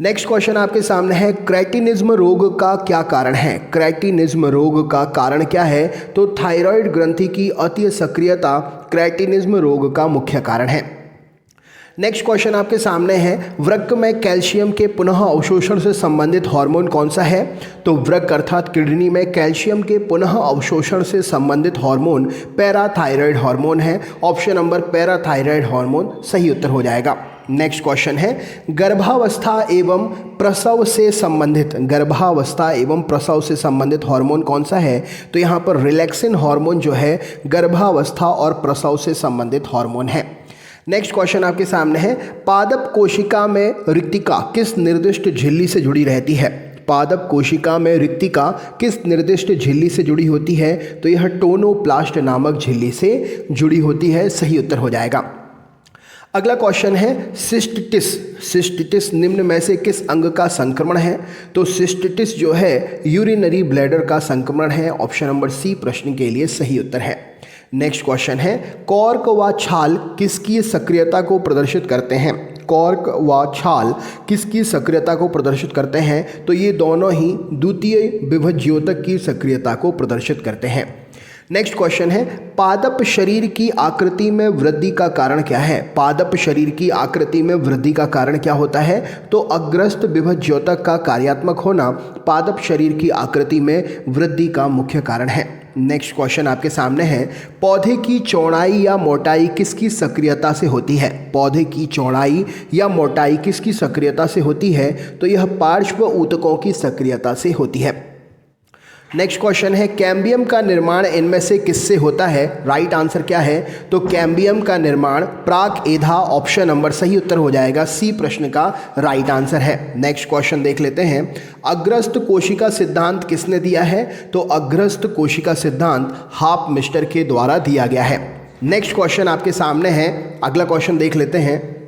नेक्स्ट क्वेश्चन आपके सामने है, क्रेटिनिज्म रोग का क्या कारण है? क्रेटिनिज्म रोग का कारण क्या है? तो थायराइड ग्रंथि की अति सक्रियता क्रेटिनिज्म रोग का मुख्य कारण है। नेक्स्ट क्वेश्चन आपके सामने है, वृक्क में कैल्शियम के पुनः अवशोषण से संबंधित हार्मोन कौन सा है? तो वृक्क अर्थात किडनी में कैल्शियम के पुनः अवशोषण से संबंधित हार्मोन पैराथायराइड हार्मोन है। ऑप्शन नंबर पैराथायराइड हार्मोन सही उत्तर हो जाएगा। नेक्स्ट क्वेश्चन है, गर्भावस्था एवं प्रसव से संबंधित हार्मोन कौन सा है? तो यहाँ पर रिलैक्सिन हार्मोन जो है गर्भावस्था और प्रसव से संबंधित हार्मोन है। नेक्स्ट क्वेश्चन आपके सामने है, पादप कोशिका में रिक्तिका किस निर्दिष्ट झिल्ली से जुड़ी रहती है? पादप कोशिका में रिक्तिका किस निर्दिष्ट झिल्ली से जुड़ी होती है? तो यह टोनोप्लास्ट नामक झिल्ली से जुड़ी होती है। सही उत्तर हो जाएगा। अगला क्वेश्चन है, सिस्टिटिस निम्न में से किस अंग का संक्रमण है? तो सिस्टिटिस जो है यूरिनरी ब्लैडर का संक्रमण है। ऑप्शन नंबर सी प्रश्न के लिए सही उत्तर है। नेक्स्ट क्वेश्चन है, कॉर्क व छाल किसकी सक्रियता को प्रदर्शित करते हैं? कॉर्क व छाल किसकी सक्रियता को प्रदर्शित करते हैं? तो ये दोनों ही द्वितीय विभज्योतक की सक्रियता को प्रदर्शित करते हैं। नेक्स्ट क्वेश्चन है, पादप शरीर की आकृति में वृद्धि का कारण क्या है? पादप शरीर की आकृति में वृद्धि का कारण क्या होता है? तो अग्रस्त विभज्योतक का कार्यात्मक होना पादप शरीर की आकृति में वृद्धि का मुख्य कारण है। नेक्स्ट क्वेश्चन आपके सामने है, पौधे की चौड़ाई या मोटाई किसकी सक्रियता से होती है? पौधे की चौड़ाई या मोटाई किसकी सक्रियता से होती है? तो यह पार्श्व ऊतकों की सक्रियता से होती है। नेक्स्ट क्वेश्चन है, कैम्बियम का निर्माण इनमें से किससे होता है? राइट आंसर क्या है? तो कैम्बियम का निर्माण प्राक एधा। ऑप्शन नंबर सही उत्तर हो जाएगा। सी प्रश्न का राइट आंसर है। नेक्स्ट क्वेश्चन देख लेते हैं, अग्रस्त कोशिका सिद्धांत किसने दिया है? तो अग्रस्त कोशिका सिद्धांत हाफ मिस्टर के द्वारा दिया गया है। नेक्स्ट क्वेश्चन आपके सामने है, अगला क्वेश्चन देख लेते हैं,